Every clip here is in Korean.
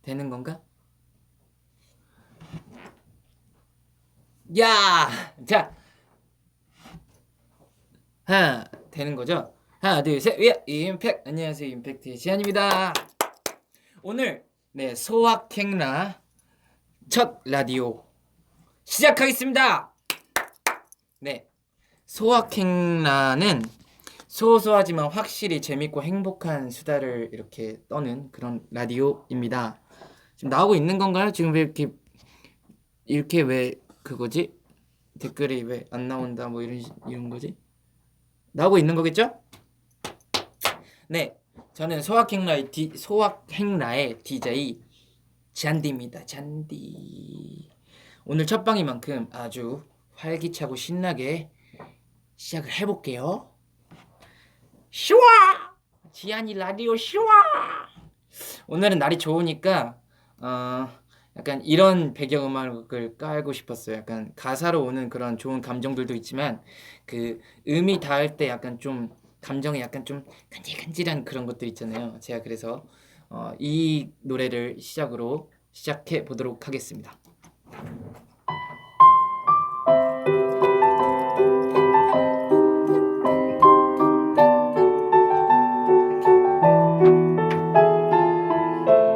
되는 건가? 야! 자, 하나, 되는 거죠? 하나, 둘, 셋, 임팩! 안녕하세요, 임팩트의 지한입니다. 오늘, 소확행라 첫 라디오 시작하겠습니다! 네, 소확행라는 소소하지만 확실히 재밌고 행복한 수다를 이렇게 떠는 그런 라디오입니다. 지금 나오고 있는 건가요? 지금 왜 이렇게 왜 그거지? 댓글이 왜 안 나온다 뭐 이런 거지? 나오고 있는 거겠죠? 네, 저는 소확행라의 DJ 잔디입니다. 잔디. 오늘 첫 방이만큼 아주 활기차고 신나게 시작을 해볼게요. 슈와! 지안이 라디오 슈와! 오늘은 날이 좋으니까 약간 이런 배경음악을 깔고 싶었어요. 약간 가사로 오는 그런 좋은 감정들도 있지만 그 음이 닿을 때 약간 좀 감정이 약간 좀 간질간질한 그런 것들 있잖아요. 제가 그래서 이 노래를 시작으로 시작해 보도록 하겠습니다.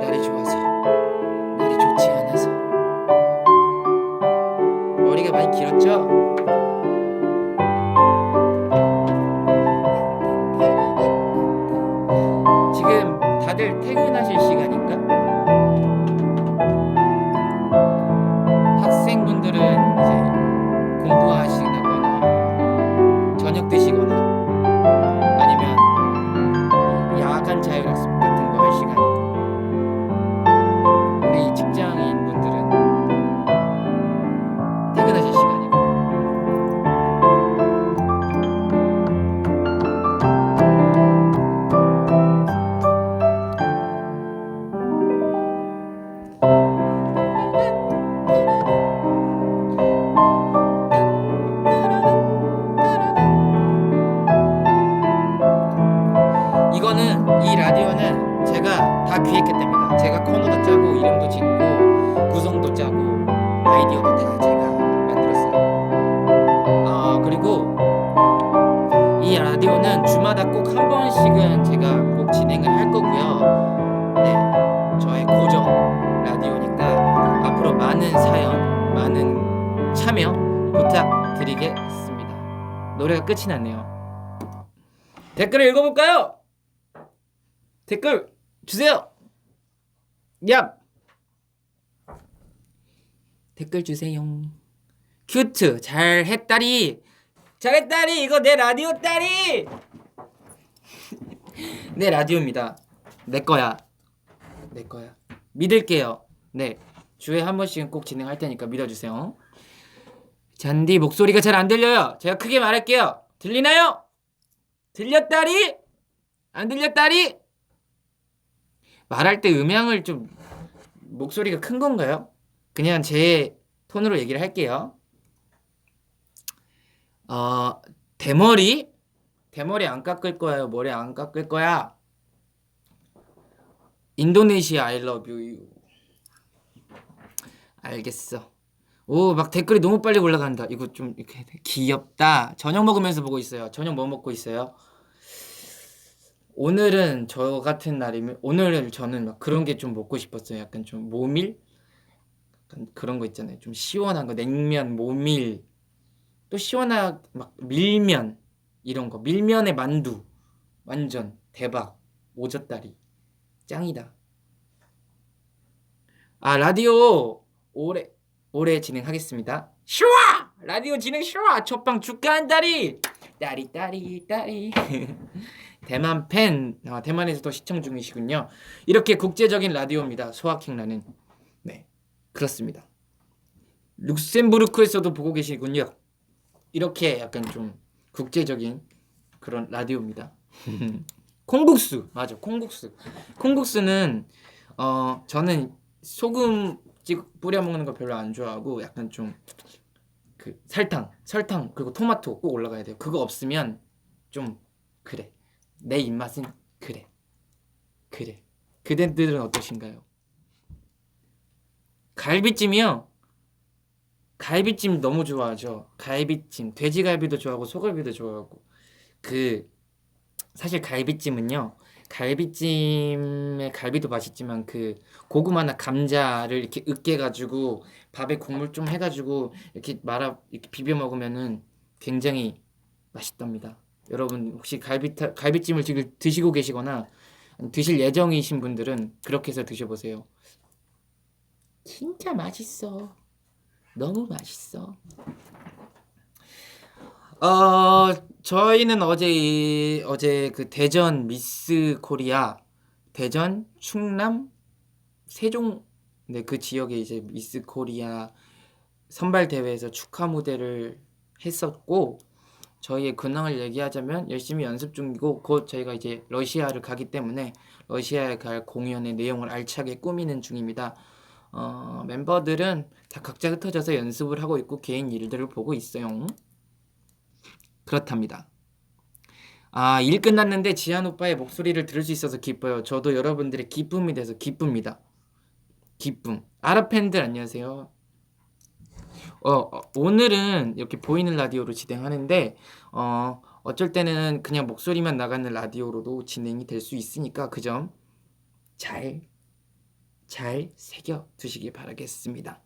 날이 좋아서, 날이 좋지 않아서. 머리가 많이 길었죠? 지금 다들 퇴근하실 시간인가? 학생분들은 이제 공부하시거나 저녁 드시거나 아니면 야간 자율학습 같은 거 할 시간이고, 우리 직장인분들은 퇴근하실 시간이고. 이거는 이 라디오는 제가 다 기획했답니다. 제가 코너도 짜고 이름도 짓고 구성도 짜고 아이디어도 다 제가 만들었어요. 그리고 이 라디오는 주마다 꼭 한 번씩은 제가 꼭 진행을 할 거고요. 네, 저의 고정 라디오니까 앞으로 많은 사연, 많은 참여 부탁드리겠습니다. 노래가 끝이 났네요. 댓글을 읽어볼까요? 댓글 주세요. 얍. 댓글 주세요. 큐트 잘했다리. 잘했다리. 이거 내 라디오 딸이. 내 라디오입니다. 내 거야. 내 거야. 믿을게요. 네, 주에 한 번씩은 꼭 진행할 테니까 믿어주세요. 잔디 목소리가 잘 안 들려요. 제가 크게 말할게요. 들리나요? 들렸다리? 안 들렸다리? 말할 때 음향을 좀 목소리가 큰 건가요? 그냥 제 톤으로 얘기를 할게요. 대머리? 대머리 안 깎을 거예요? 머리 안 깎을 거야? 인도네시아 I love you. 알겠어. 오, 막 댓글이 너무 빨리 올라간다. 이거 좀 이렇게 귀엽다. 저녁 먹으면서 보고 있어요. 저녁 뭐 먹고 있어요? 오늘은 저 같은 날이면 오늘은 저는 막 그런 게 좀 먹고 싶었어요. 약간 좀 모밀? 약간 그런 거 있잖아요. 좀 시원한 거, 냉면, 모밀, 또 시원한 막 밀면 이런 거. 밀면에 만두. 완전 대박. 오졌다리. 짱이다. 라디오 오래 진행하겠습니다. 슈아! 라디오 진행 슈아! 첫방 축하한다리! 따리. 대만 팬, 대만에서도 시청 중이시군요. 이렇게 국제적인 라디오입니다. 소확행라는. 네, 그렇습니다. 룩셈부르크에서도 보고 계시군요. 이렇게 약간 좀 국제적인 그런 라디오입니다. 콩국수, 맞아, 콩국수. 콩국수는 저는 소금 뿌려 먹는 거 별로 안 좋아하고 약간 좀 그 설탕 그리고 토마토 꼭 올라가야 돼요. 그거 없으면 좀 그래. 내 입맛은 그래. 그대들은 어떠신가요? 갈비찜이요? 갈비찜 너무 좋아하죠. 갈비찜, 돼지갈비도 좋아하고 소갈비도 좋아하고. 그 사실 갈비찜은요. 갈비찜의 갈비도 맛있지만 그 고구마나 감자를 이렇게 으깨가지고 밥에 국물 좀 해가지고 이렇게 말아 이렇게 비벼 먹으면은 굉장히 맛있답니다. 여러분 혹시 갈비찜을 지금 드시고 계시거나 드실 예정이신 분들은 그렇게 해서 드셔보세요. 진짜 맛있어. 너무 맛있어. 저희는 어제 그 대전 미스 코리아, 대전, 충남, 세종, 네, 그 지역에 이제 미스 코리아 선발 대회에서 축하 무대를 했었고, 저희의 근황을 얘기하자면 열심히 연습 중이고 곧 저희가 이제 러시아를 가기 때문에 러시아에 갈 공연의 내용을 알차게 꾸미는 중입니다. 멤버들은 다 각자 흩어져서 연습을 하고 있고 개인 일들을 보고 있어요. 그렇답니다. 일 끝났는데 지한 오빠의 목소리를 들을 수 있어서 기뻐요. 저도 여러분들의 기쁨이 돼서 기쁩니다. 기쁨. 아랍 팬들 안녕하세요. 오늘은 이렇게 보이는 라디오로 진행하는데 어쩔 때는 그냥 목소리만 나가는 라디오로도 진행이 될 수 있으니까 그 점 잘 새겨 두시기 바라겠습니다.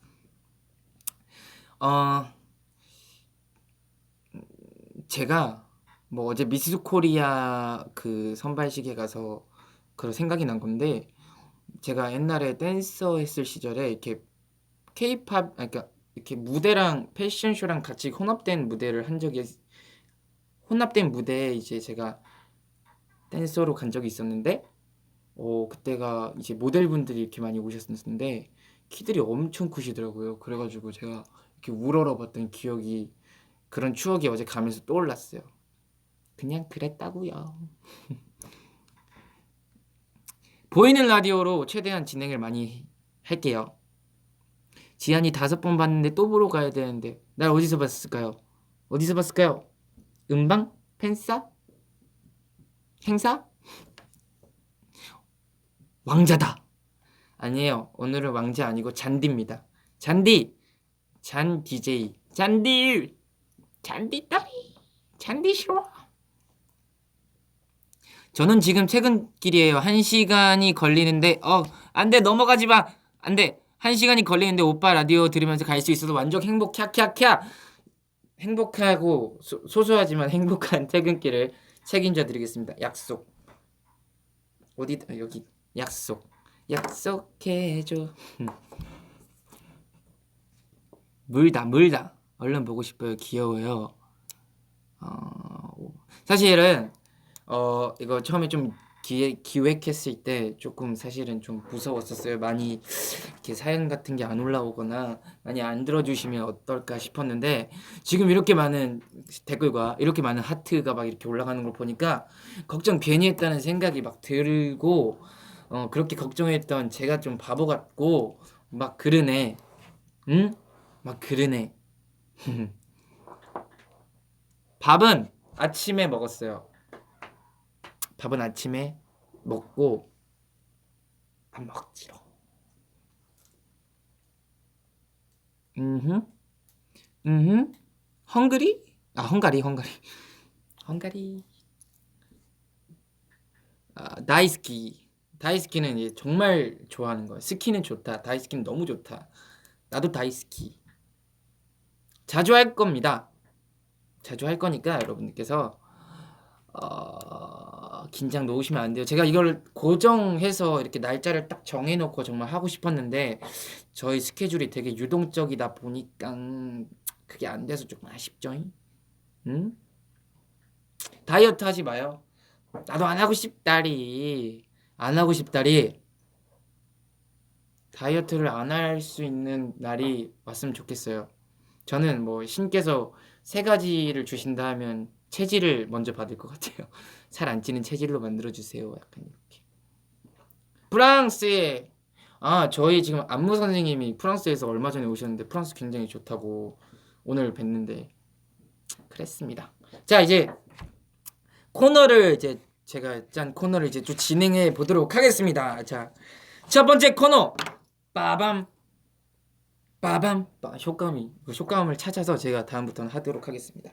제가 뭐 어제 미스 코리아 그 선발식에 가서 그런 생각이 난 건데 제가 옛날에 댄서 했을 시절에 이렇게 케이팝 그러니까 이렇게 무대랑 패션쇼랑 같이 혼합된 무대를 한 적이 혼합된 무대에 이제 제가 댄서로 간 적이 있었는데 그때가 이제 모델분들이 이렇게 많이 오셨었는데 키들이 엄청 크시더라고요. 그래가지고 제가 이렇게 우러러봤던 기억이 그런 추억이 어제 가면서 떠올랐어요. 그냥 그랬다고요. 보이는 라디오로 최대한 진행을 많이 할게요. 지한이 5번 봤는데 또 보러 가야 되는데 날 어디서 봤을까요? 어디서 봤을까요? 음방? 팬싸? 행사? 왕자다. 아니에요. 오늘은 왕자 아니고 잔디입니다. 잔디. 잔 DJ. 잔디. 잔디 딸이. 잔디 싫어. 저는 지금 퇴근길이에요. 1시간이 걸리는데 안돼 넘어가지 마. 안돼. 1시간이 걸리는데 오빠 라디오 들으면서 갈 수 있어서 완전 행복 캬캬캬. 행복하고 소소하지만 행복한 퇴근길을 책임져 드리겠습니다. 약속. 어디다 여기 약속. 약속해줘. 물다. 얼른 보고 싶어요. 귀여워요. 사실은 이거 처음에 좀 기획했을 때 조금 사실은 좀 무서웠었어요. 많이 이렇게 사연 같은 게 안 올라오거나 많이 안 들어주시면 어떨까 싶었는데 지금 이렇게 많은 댓글과 이렇게 많은 하트가 막 이렇게 올라가는 걸 보니까 걱정 괜히 했다는 생각이 막 들고 그렇게 걱정했던 제가 좀 바보 같고 막 그러네. 응? 막 그러네. 밥은 아침에 먹었어요. 밥은 아침에 먹고 안 먹지로. 음, 헝그리? 헝가리. 다이스키는 이제 정말 좋아하는 거야. 스키는 좋다. 다이스키는 너무 좋다. 나도 다이스키. 자주 할 겁니다. 자주 할 거니까 여러분들께서 긴장 놓으시면 안 돼요. 제가 이걸 고정해서 이렇게 날짜를 딱 정해놓고 정말 하고 싶었는데 저희 스케줄이 되게 유동적이다 보니까 그게 안 돼서 조금 아쉽죠. 응? 다이어트 하지 마요. 나도 안 하고 싶다리. 안 하고 싶다리. 다이어트를 안 할 수 있는 날이 왔으면 좋겠어요. 저는 뭐 신께서 3가지를 주신다 하면 체질을 먼저 받을 것 같아요. 살 안 찌는 체질로 만들어주세요. 약간 이렇게. 프랑스에 저희 지금 안무 선생님이 프랑스에서 얼마 전에 오셨는데 프랑스 굉장히 좋다고 오늘 뵀는데 그랬습니다. 자 이제 코너를 이제 제가 짠 코너를 이제 좀 진행해 보도록 하겠습니다. 자 첫 번째 코너 빠밤 빠밤 그 효과음을 찾아서 제가 다음부터는 하도록 하겠습니다.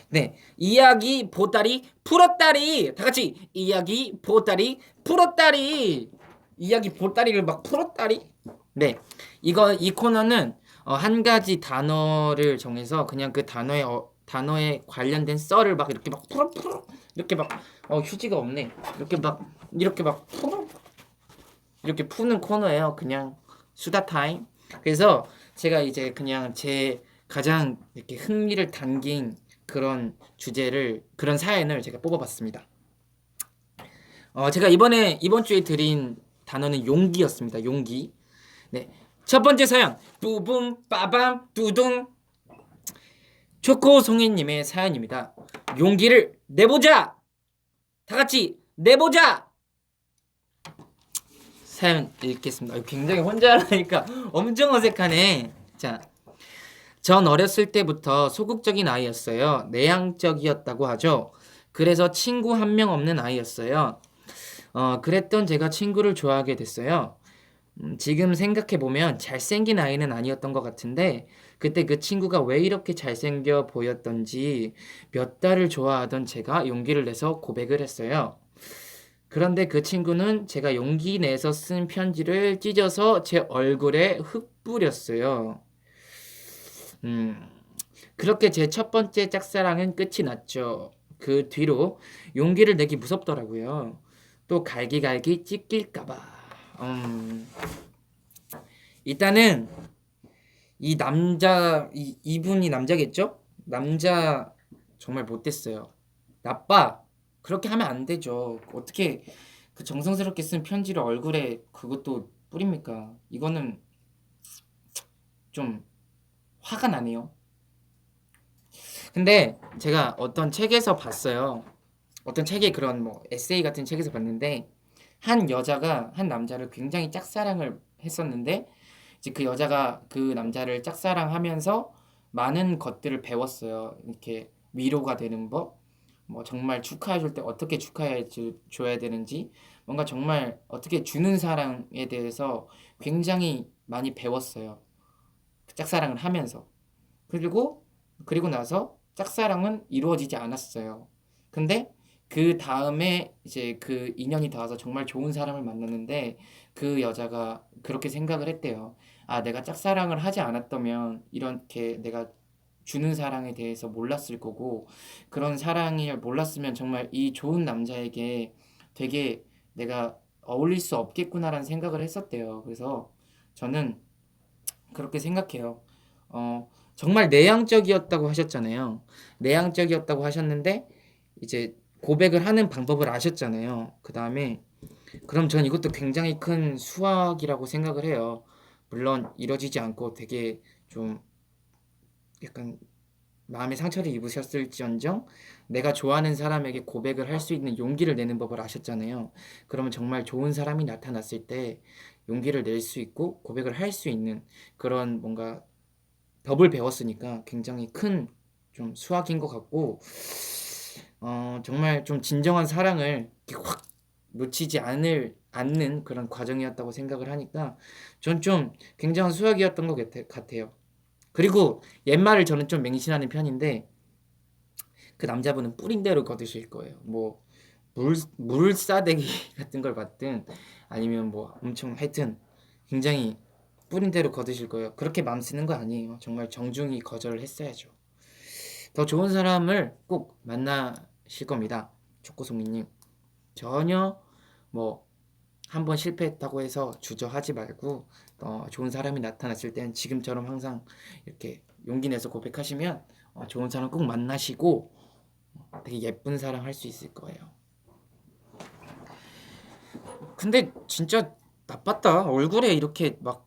네, 이야기 보따리 풀었다리. 다 같이 이야기 보따리 풀었다리. 이야기 보따리를 막 풀었다리. 네, 이 코너는 한 가지 단어를 정해서 그냥 그 단어에 관련된 썰을 막 이렇게 막 풀어 이렇게 막 휴지가 없네. 이렇게 막 풀어 이렇게 푸는 코너예요. 그냥 수다 타임. 그래서 제가 이제 그냥 제 가장 이렇게 흥미를 담긴 그런 주제를 그런 사연을 제가 뽑아봤습니다. 제가 이번 주에 드린 단어는 용기였습니다. 용기. 네. 첫 번째 사연. 뚜붐 빠밤 뚜둥. 초코송이님의 사연입니다. 용기를 내보자. 다 같이 내보자. 사연 읽겠습니다. 굉장히 혼자 하니까 엄청 어색하네. 자, 전 어렸을 때부터 소극적인 아이였어요. 내향적이었다고 하죠. 그래서 친구 한 명 없는 아이였어요. 그랬던 제가 친구를 좋아하게 됐어요. 지금 생각해보면 잘생긴 아이는 아니었던 것 같은데 그때 그 친구가 왜 이렇게 잘생겨 보였던지 몇 달을 좋아하던 제가 용기를 내서 고백을 했어요. 그런데 그 친구는 제가 용기 내서 쓴 편지를 찢어서 제 얼굴에 흙 뿌렸어요. 음, 그렇게 제 첫 번째 짝사랑은 끝이 났죠. 그 뒤로 용기를 내기 무섭더라고요. 또 갈기갈기 찢길까봐. 음, 일단은 이분이 남자겠죠? 남자 정말 못됐어요. 나빠. 그렇게 하면 안 되죠. 어떻게 그 정성스럽게 쓴 편지를 얼굴에 그것도 뿌립니까? 이거는 좀 화가 나네요. 근데 제가 어떤 책에서 봤어요. 어떤 책에 그런 뭐 에세이 같은 책에서 봤는데 한 여자가 한 남자를 굉장히 짝사랑을 했었는데 이제 그 여자가 그 남자를 짝사랑하면서 많은 것들을 배웠어요. 이렇게 위로가 되는 법, 뭐 정말 축하해 줄 때 어떻게 축하해 줘야 되는지, 뭔가 정말 어떻게 주는 사랑에 대해서 굉장히 많이 배웠어요. 그 짝사랑을 하면서. 그리고 그리고 나서 짝사랑은 이루어지지 않았어요. 근데 그 다음에 이제 그 인연이 닿아서 정말 좋은 사람을 만났는데 그 여자가 그렇게 생각을 했대요. 아, 내가 짝사랑을 하지 않았다면 이렇게 내가 주는 사랑에 대해서 몰랐을 거고 그런 사랑을 몰랐으면 정말 이 좋은 남자에게 되게 내가 어울릴 수 없겠구나라는 생각을 했었대요. 그래서 저는 그렇게 생각해요. 정말 내향적이었다고 하셨잖아요. 내향적이었다고 하셨는데 이제 고백을 하는 방법을 아셨잖아요. 그 다음에 그럼 전 이것도 굉장히 큰 수학이라고 생각을 해요. 물론 이뤄지지 않고 되게 좀 약간 마음의 상처를 입으셨을지언정 내가 좋아하는 사람에게 고백을 할 수 있는 용기를 내는 법을 아셨잖아요. 그러면 정말 좋은 사람이 나타났을 때 용기를 낼 수 있고 고백을 할 수 있는 그런 뭔가 법을 배웠으니까 굉장히 큰 좀 수학인 것 같고 정말 좀 진정한 사랑을 이렇게 확 놓치지 않는 그런 과정이었다고 생각을 하니까 전 좀 굉장한 수학이었던 것 같아요. 그리고 옛말을 저는 좀 맹신하는 편인데 그 남자분은 뿌린 대로 거두실 거예요. 뭐 물싸대기 같은 걸 받든 아니면 뭐 엄청 하여튼 굉장히 뿌린 대로 거두실 거예요. 그렇게 마음 쓰는 거 아니에요. 정말 정중히 거절을 했어야죠. 더 좋은 사람을 꼭 만나실 겁니다. 초코송이님. 전혀 뭐 한 번 실패했다고 해서 주저하지 말고 좋은 사람이 나타났을 땐 지금처럼 항상 이렇게 용기 내서 고백하시면 좋은 사람 꼭 만나시고 되게 예쁜 사랑 할 수 있을 거예요. 근데 진짜 나빴다. 얼굴에 이렇게 막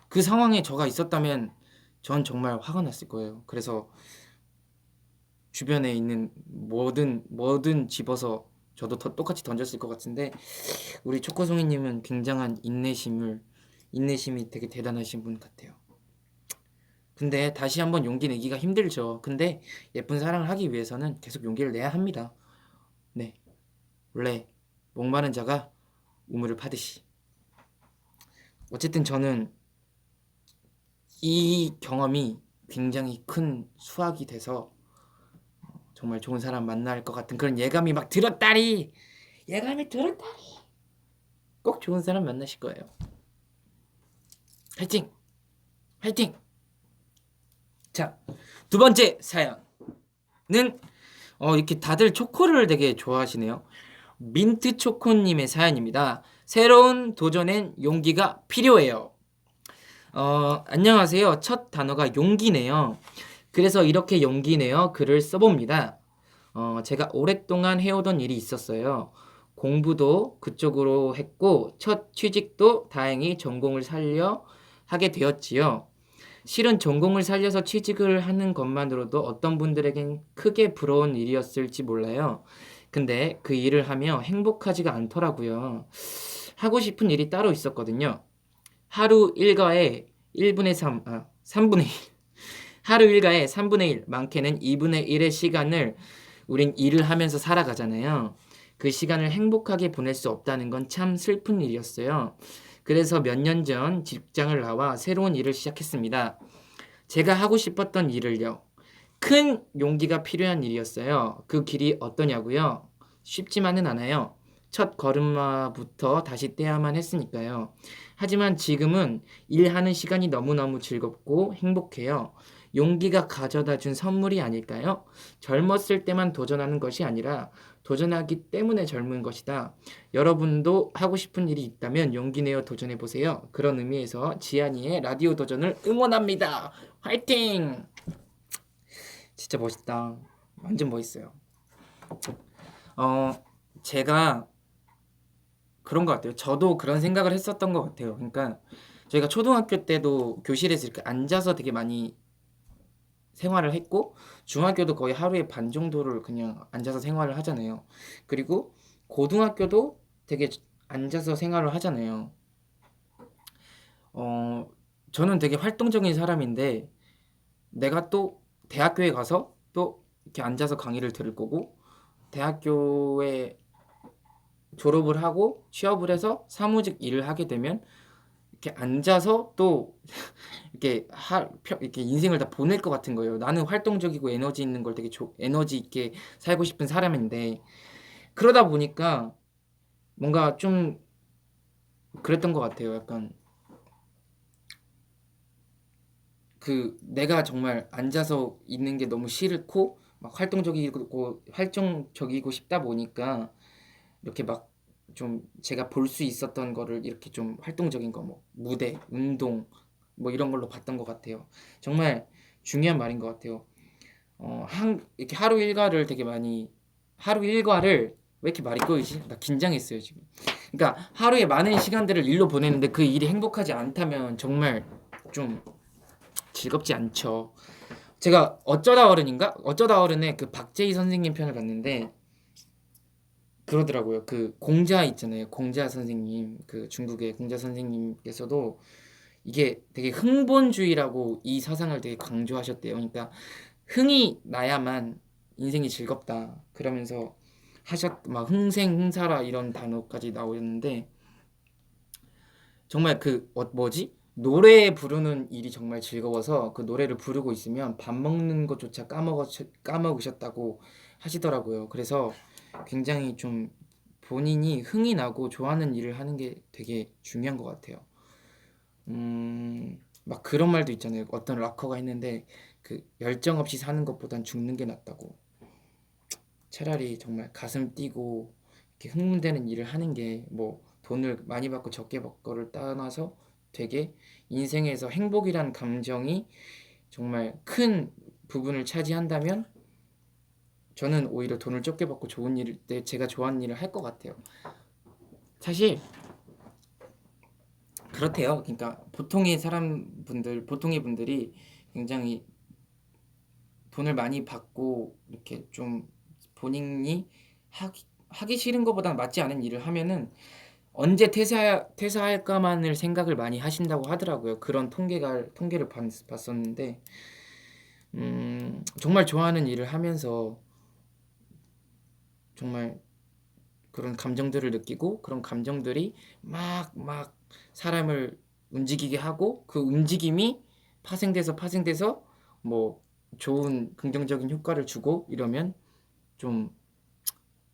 그 상황에 저가 있었다면 전 정말 화가 났을 거예요. 그래서 주변에 있는 뭐든 집어서 저도 똑같이 던졌을 것 같은데 우리 초코송이님은 굉장한 인내심이 되게 대단하신 분 같아요. 근데 다시 한번 용기 내기가 힘들죠. 근데 예쁜 사랑을 하기 위해서는 계속 용기를 내야 합니다. 네, 원래 목마른 자가 우물을 파듯이. 어쨌든 저는 이 경험이 굉장히 큰 수확이 돼서 정말 좋은 사람 만날 것 같은 그런 예감이 막 들었다리, 예감이 들었다리. 꼭 좋은 사람 만나실 거예요. 화이팅! 화이팅! 자, 두 번째 사연은 이렇게 다들 초코를 되게 좋아하시네요. 민트 초코님의 사연입니다. 새로운 도전엔 용기가 필요해요. 안녕하세요. 첫 단어가 용기네요. 그래서 이렇게 용기 내어 글을 써봅니다. 제가 오랫동안 해오던 일이 있었어요. 공부도 그쪽으로 했고 첫 취직도 다행히 전공을 살려 하게 되었지요. 실은 전공을 살려서 취직을 하는 것만으로도 어떤 분들에겐 크게 부러운 일이었을지 몰라요. 근데 그 일을 하며 행복하지가 않더라고요. 하고 싶은 일이 따로 있었거든요. 하루 일과에 1분의 3, 3분의 1. 하루 일과에 3분의 1, 많게는 2분의 1의 시간을 우린 일을 하면서 살아가잖아요. 그 시간을 행복하게 보낼 수 없다는 건 참 슬픈 일이었어요. 그래서 몇 년 전 직장을 나와 새로운 일을 시작했습니다. 제가 하고 싶었던 일을요. 큰 용기가 필요한 일이었어요. 그 길이 어떠냐고요? 쉽지만은 않아요. 첫 걸음마부터 다시 떼야만 했으니까요. 하지만 지금은 일하는 시간이 너무너무 즐겁고 행복해요. 용기가 가져다 준 선물이 아닐까요? 젊었을 때만 도전하는 것이 아니라 도전하기 때문에 젊은 것이다. 여러분도 하고 싶은 일이 있다면 용기 내어 도전해 보세요. 그런 의미에서 지안이의 라디오 도전을 응원합니다. 화이팅! 진짜 멋있다. 완전 멋있어요. 어, 제가 그런 것 같아요. 저도 그런 생각을 했었던 것 같아요. 그러니까 저희가 초등학교 때도 교실에서 이렇게 앉아서 되게 많이 생활을 했고, 중학교도 거의 하루에 반 정도를 그냥 앉아서 생활을 하잖아요. 그리고 고등학교도 되게 앉아서 생활을 하잖아요. 어, 저는 되게 활동적인 사람인데, 내가 또 대학교에 가서 또 이렇게 앉아서 강의를 들을 거고, 대학교에 졸업을 하고 취업을 해서 사무직 일을 하게 되면 이렇게 앉아서 또 이렇게 인생을 다 보낼 것 같은 거예요. 나는 활동적이고 에너지 있는 걸 되게 에너지 있게 살고 싶은 사람인데 그러다 보니까 뭔가 좀 그랬던 것 같아요. 약간 그 내가 정말 앉아서 있는 게 너무 싫고 막 활동적이고 싶다 보니까 이렇게 막 좀 제가 볼 수 있었던 거를 이렇게 좀 활동적인 거 뭐 무대, 운동 뭐 이런 걸로 봤던 것 같아요. 정말 중요한 말인 것 같아요. 이렇게 하루 일과를 왜 이렇게 말이 꼬이지? 나 긴장했어요 지금. 그러니까 하루에 많은 시간들을 일로 보내는데 그 일이 행복하지 않다면 정말 좀 즐겁지 않죠. 제가 어쩌다 어른의 그 박재희 선생님 편을 봤는데 그러더라고요. 그 공자 있잖아요. 공자 선생님, 그 중국의 공자 선생님께서도 이게 되게 흥본주의라고 이 사상을 되게 강조하셨대요. 그러니까 흥이 나야만 인생이 즐겁다. 그러면서 막 흥생흥사라 이런 단어까지 나오는데 정말 뭐지? 노래 부르는 일이 정말 즐거워서 그 노래를 부르고 있으면 밥 먹는 것조차 까먹으셨다고 하시더라고요. 그래서 굉장히 좀 본인이 흥이 나고 좋아하는 일을 하는 게 되게 중요한 것 같아요. 막 그런 말도 있잖아요. 어떤 락커가 했는데 그 열정 없이 사는 것보단 죽는 게 낫다고. 차라리 정말 가슴 뛰고 이렇게 흥분되는 일을 하는 게 뭐 돈을 많이 받고 적게 받고를 떠나서 되게 인생에서 행복이란 감정이 정말 큰 부분을 차지한다면 저는 오히려 돈을 적게 받고 좋은 일일 때 제가 좋아하는 일을 할 것 같아요. 사실 그렇대요. 그러니까 보통의 분들이 굉장히 돈을 많이 받고 이렇게 좀 본인이 하기 싫은 것보다 맞지 않은 일을 하면은 언제 퇴사할까만을 생각을 많이 하신다고 하더라고요. 그런 통계를 봤었는데 정말 좋아하는 일을 하면서 정말 그런 감정들을 느끼고 그런 감정들이 막 사람을 움직이게 하고 그 움직임이 파생돼서 뭐 좋은 긍정적인 효과를 주고 이러면 좀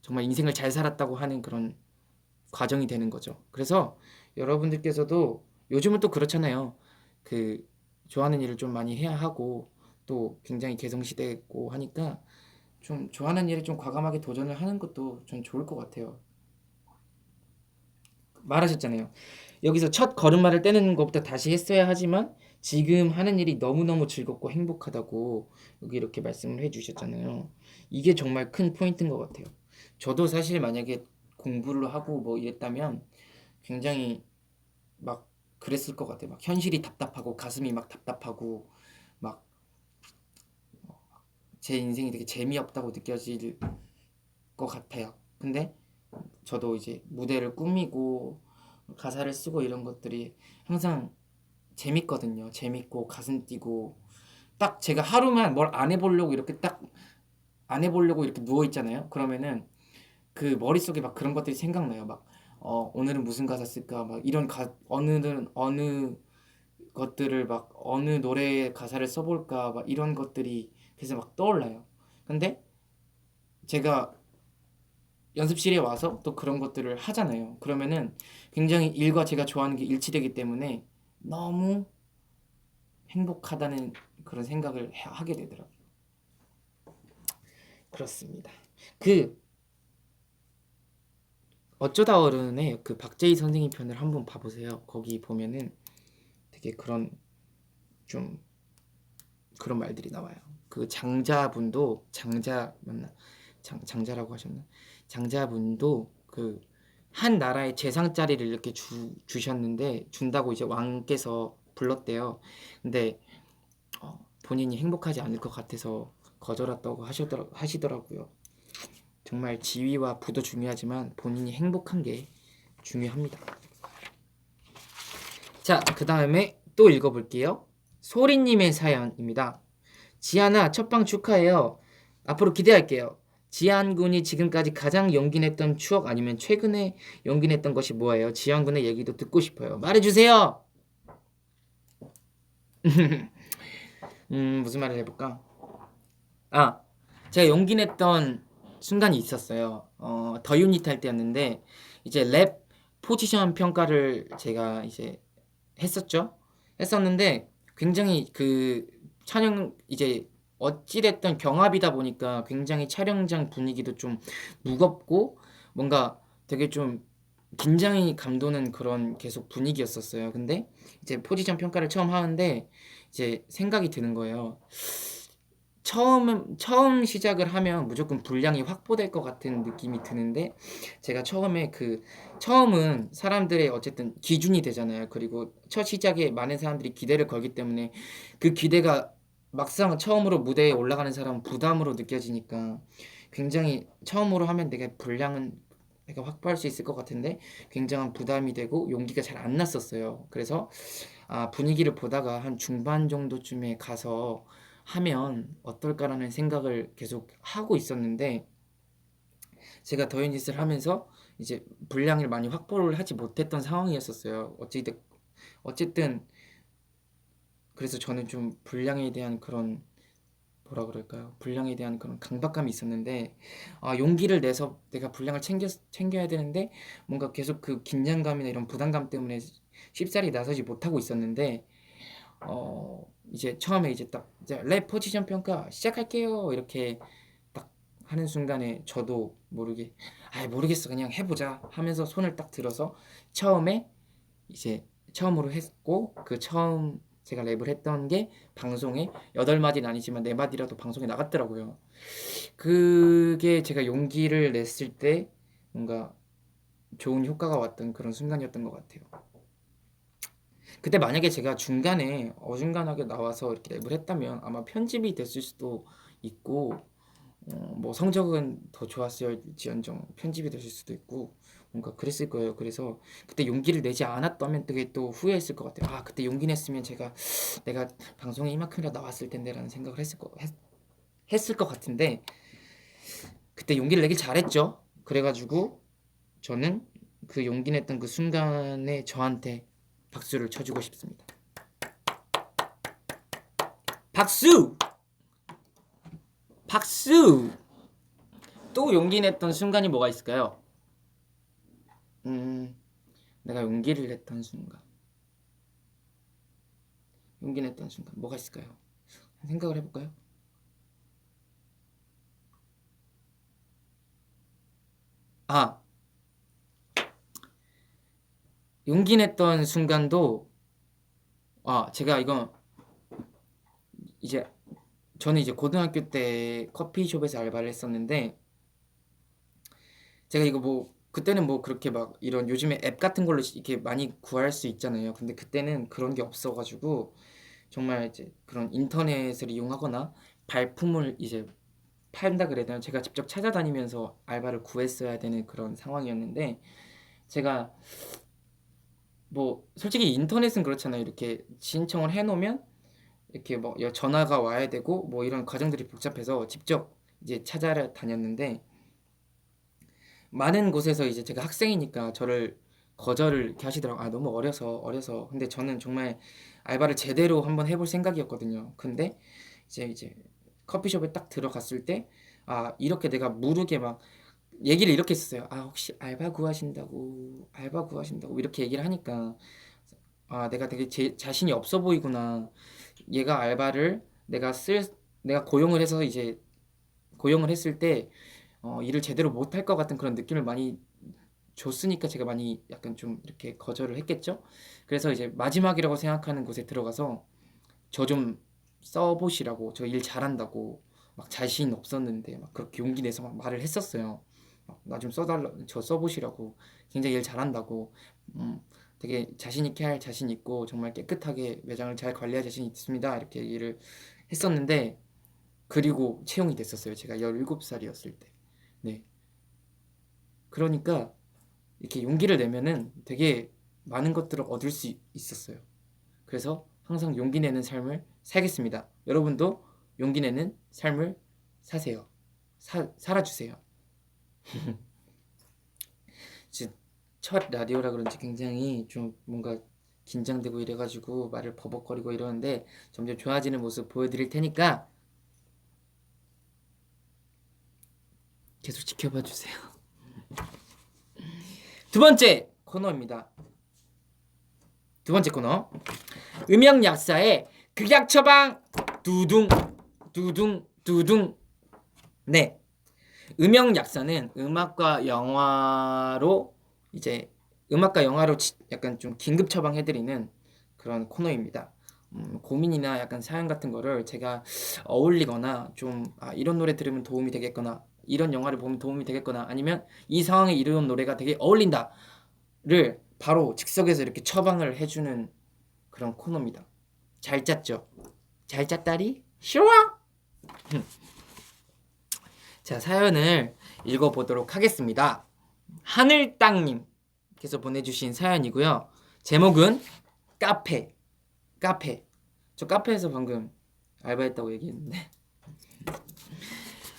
정말 인생을 잘 살았다고 하는 그런 과정이 되는 거죠. 그래서 여러분들께서도 요즘은 또 그렇잖아요. 그 좋아하는 일을 좀 많이 해야 하고 또 굉장히 개성시대고 하니까 좀 좋아하는 일에 좀 과감하게 도전을 하는 것도 전 좋을 것 같아요. 말하셨잖아요. 여기서 첫 걸음마를 떼는 것부터 다시 했어야 하지만 지금 하는 일이 너무너무 즐겁고 행복하다고 여기 이렇게 말씀을 해주셨잖아요. 이게 정말 큰 포인트인 것 같아요. 저도 사실 만약에 공부를 하고 뭐 이랬다면 굉장히 막 그랬을 것 같아요. 막 현실이 답답하고 가슴이 막 답답하고 막 제 인생이 되게 재미없다고 느껴질 것 같아요. 근데 저도 이제 무대를 꾸미고 가사를 쓰고 이런 것들이 항상 재밌거든요. 재밌고 가슴 뛰고 딱 제가 하루만 뭘 안 해보려고 이렇게 딱 안 해보려고 이렇게 누워 있잖아요. 그러면은 그 머릿속에 막 그런 것들이 생각나요. 막 오늘은 무슨 가사 쓸까 막 이런 오늘은 어느 것들을 막 어느 노래의 가사를 써볼까 막 이런 것들이 그래서 막 떠올라요. 근데 제가 연습실에 와서 또 그런 것들을 하잖아요. 그러면은 굉장히 일과 제가 좋아하는 게 일치되기 때문에 너무 행복하다는 그런 생각을 하게 되더라고요. 그렇습니다. 그 어쩌다 어른의 그 박재희 선생님 편을 한번 봐보세요. 거기 보면은 되게 그런 좀 그런 말들이 나와요. 그 장자분도 장자 맞나? 장자라고 하셨나? 장자분도 그 한 나라의 재상자리를 이렇게 주셨는데 준다고 이제 왕께서 불렀대요. 근데 본인이 행복하지 않을 것 같아서 거절했다고 하시더라고요. 정말 지위와 부도 중요하지만 본인이 행복한 게 중요합니다. 자, 그 다음에 또 읽어볼게요. 소리님의 사연입니다. 지안아, 첫방 축하해요. 앞으로 기대할게요. 지안 군이 지금까지 가장 용기냈던 추억 아니면 최근에 용기냈던 것이 뭐예요? 지안 군의 얘기도 듣고 싶어요. 말해주세요. 무슨 말을 해볼까? 아, 제가 용기냈던 순간이 있었어요. 더 유닛 할 때였는데 이제 랩 포지션 평가를 제가 이제 했었죠. 했었는데 굉장히 그 촬영 이제 어찌됐던 경합이다 보니까 굉장히 촬영장 분위기도 좀 무겁고 뭔가 되게 좀 긴장이 감도는 그런 계속 분위기였었어요. 근데 이제 포지션 평가를 처음 하는데 이제 생각이 드는 거예요. 처음 시작을 하면 무조건 분량이 확보될 것 같은 느낌이 드는데 제가 처음은 사람들의 어쨌든 기준이 되잖아요. 그리고 첫 시작에 많은 사람들이 기대를 걸기 때문에 그 기대가 막상 처음으로 무대에 올라가는 사람은 부담으로 느껴지니까 굉장히 처음으로 하면 내가 분량은 내가 확보할 수 있을 것 같은데 굉장한 부담이 되고 용기가 잘 안 났었어요. 그래서 분위기를 보다가 한 중반 정도쯤에 가서 하면 어떨까라는 생각을 계속 하고 있었는데 제가 더유닛을 하면서 이제 분량을 많이 확보를 하지 못했던 상황이었었어요. 어쨌든 그래서 저는 좀 분량에 대한 그런 뭐라 그럴까요? 분량에 대한 그런 강박감이 있었는데 용기를 내서 내가 분량을 챙겨야 되는데 뭔가 계속 그 긴장감이나 이런 부담감 때문에 쉽사리 나서지 못하고 있었는데 이제 처음에 이제 딱 이제 랩 포지션 평가 시작할게요 이렇게 딱 하는 순간에 저도 모르게 모르겠어 그냥 해보자 하면서 손을 딱 들어서 처음에 이제 처음으로 했고 그 처음 제가 랩을 했던 게 방송에 8마디는 아니지만 4마디라도 방송에 나갔더라고요. 그게 제가 용기를 냈을 때 뭔가 좋은 효과가 왔던 그런 순간이었던 것 같아요. 그때 만약에 제가 중간에 어중간하게 나와서 이렇게 랩을 했다면 아마 편집이 됐을 수도 있고 뭐 성적은 더 좋았을지언정 편집이 됐을 수도 있고 뭔가 그랬을 거예요. 그래서 그때 용기를 내지 않았다면 되게 또 후회했을 것 같아요. 그때 용기 냈으면 내가 방송에 이만큼이라도 나왔을 텐데라는 생각을 했을 것 같은데 그때 용기를 내길 잘했죠. 그래가지고 저는 그 용기 냈던 그 순간에 저한테 박수를 쳐주고 싶습니다. 박수! 박수! 또 용기 냈던 순간이 뭐가 있을까요? 내가 용기를 냈던 순간. 용기 냈던 순간 뭐가 있을까요? 생각을 해볼까요? 아, 용기 냈던 순간도 제가 이거 이제 저는 이제 고등학교 때 커피숍에서 알바를 했었는데 제가 이거 뭐 그때는 뭐 그렇게 막 이런 요즘에 앱 같은 걸로 이렇게 많이 구할 수 있잖아요. 근데 그때는 그런 게 없어가지고 정말 이제 그런 인터넷을 이용하거나 발품을 이제 판다 그래야 되나 제가 직접 찾아다니면서 알바를 구했어야 되는 그런 상황이었는데 제가 뭐 솔직히 인터넷은 그렇잖아요. 이렇게 신청을 해놓으면 이렇게 뭐 전화가 와야 되고 뭐 이런 과정들이 복잡해서 직접 이제 찾아다녔는데 많은 곳에서 이제 제가 학생이니까 저를 거절을 이렇게 하시더라고요. 너무 어려서. 근데 저는 정말 알바를 제대로 한번 해볼 생각이었거든요. 근데 이제 커피숍에 딱 들어갔을 때 이렇게 내가 무르게 막 얘기를 이렇게 했었어요. 혹시 알바 구하신다고 이렇게 얘기를 하니까 내가 되게 자신이 없어 보이구나. 얘가 알바를 내가 고용을 해서 이제 고용을 했을 때 일을 제대로 못할 것 같은 그런 느낌을 많이 줬으니까 제가 많이 약간 좀 이렇게 거절을 했겠죠. 그래서 이제 마지막이라고 생각하는 곳에 들어가서 저 좀 써보시라고, 저 일 잘한다고 막 자신 없었는데 막 그렇게 용기 내서 막 말을 했었어요. 나 좀 저 써보시라고, 굉장히 일 잘한다고, 되게 자신 있게 할 자신 있고 정말 깨끗하게 매장을 잘 관리할 자신 있습니다. 이렇게 얘기를 했었는데 그리고 채용이 됐었어요. 제가 17살이었을 때. 네. 그러니까 이렇게 용기를 내면은 되게 많은 것들을 얻을 수 있었어요. 그래서 항상 용기 내는 삶을 살겠습니다. 여러분도 용기 내는 삶을 사세요. 살아주세요. 지금 첫 라디오라 그런지 굉장히 좀 뭔가 긴장되고 이래가지고 말을 버벅거리고 이러는데 점점 좋아지는 모습 보여드릴 테니까 계속 지켜봐 주세요. 두 번째 코너입니다. 두 번째 코너. 음영 약사의 극약 처방 두둥 두둥 두둥. 네. 음영 약사는 음악과 영화로 약간 좀 긴급 처방해드리는 그런 코너입니다. 고민이나 약간 사연 같은 거를 제가 어울리거나 좀 이런 노래 들으면 도움이 되겠거나 이런 영화를 보면 도움이 되겠거나 아니면 이 상황에 이르는 노래가 되게 어울린다를 바로 즉석에서 이렇게 처방을 해주는 그런 코너입니다. 잘 짰죠? 잘 짰다리? 쉬워! 자, 사연을 읽어보도록 하겠습니다. 하늘땅님께서 보내주신 사연이고요. 제목은 카페. 저 카페에서 방금 알바했다고 얘기했는데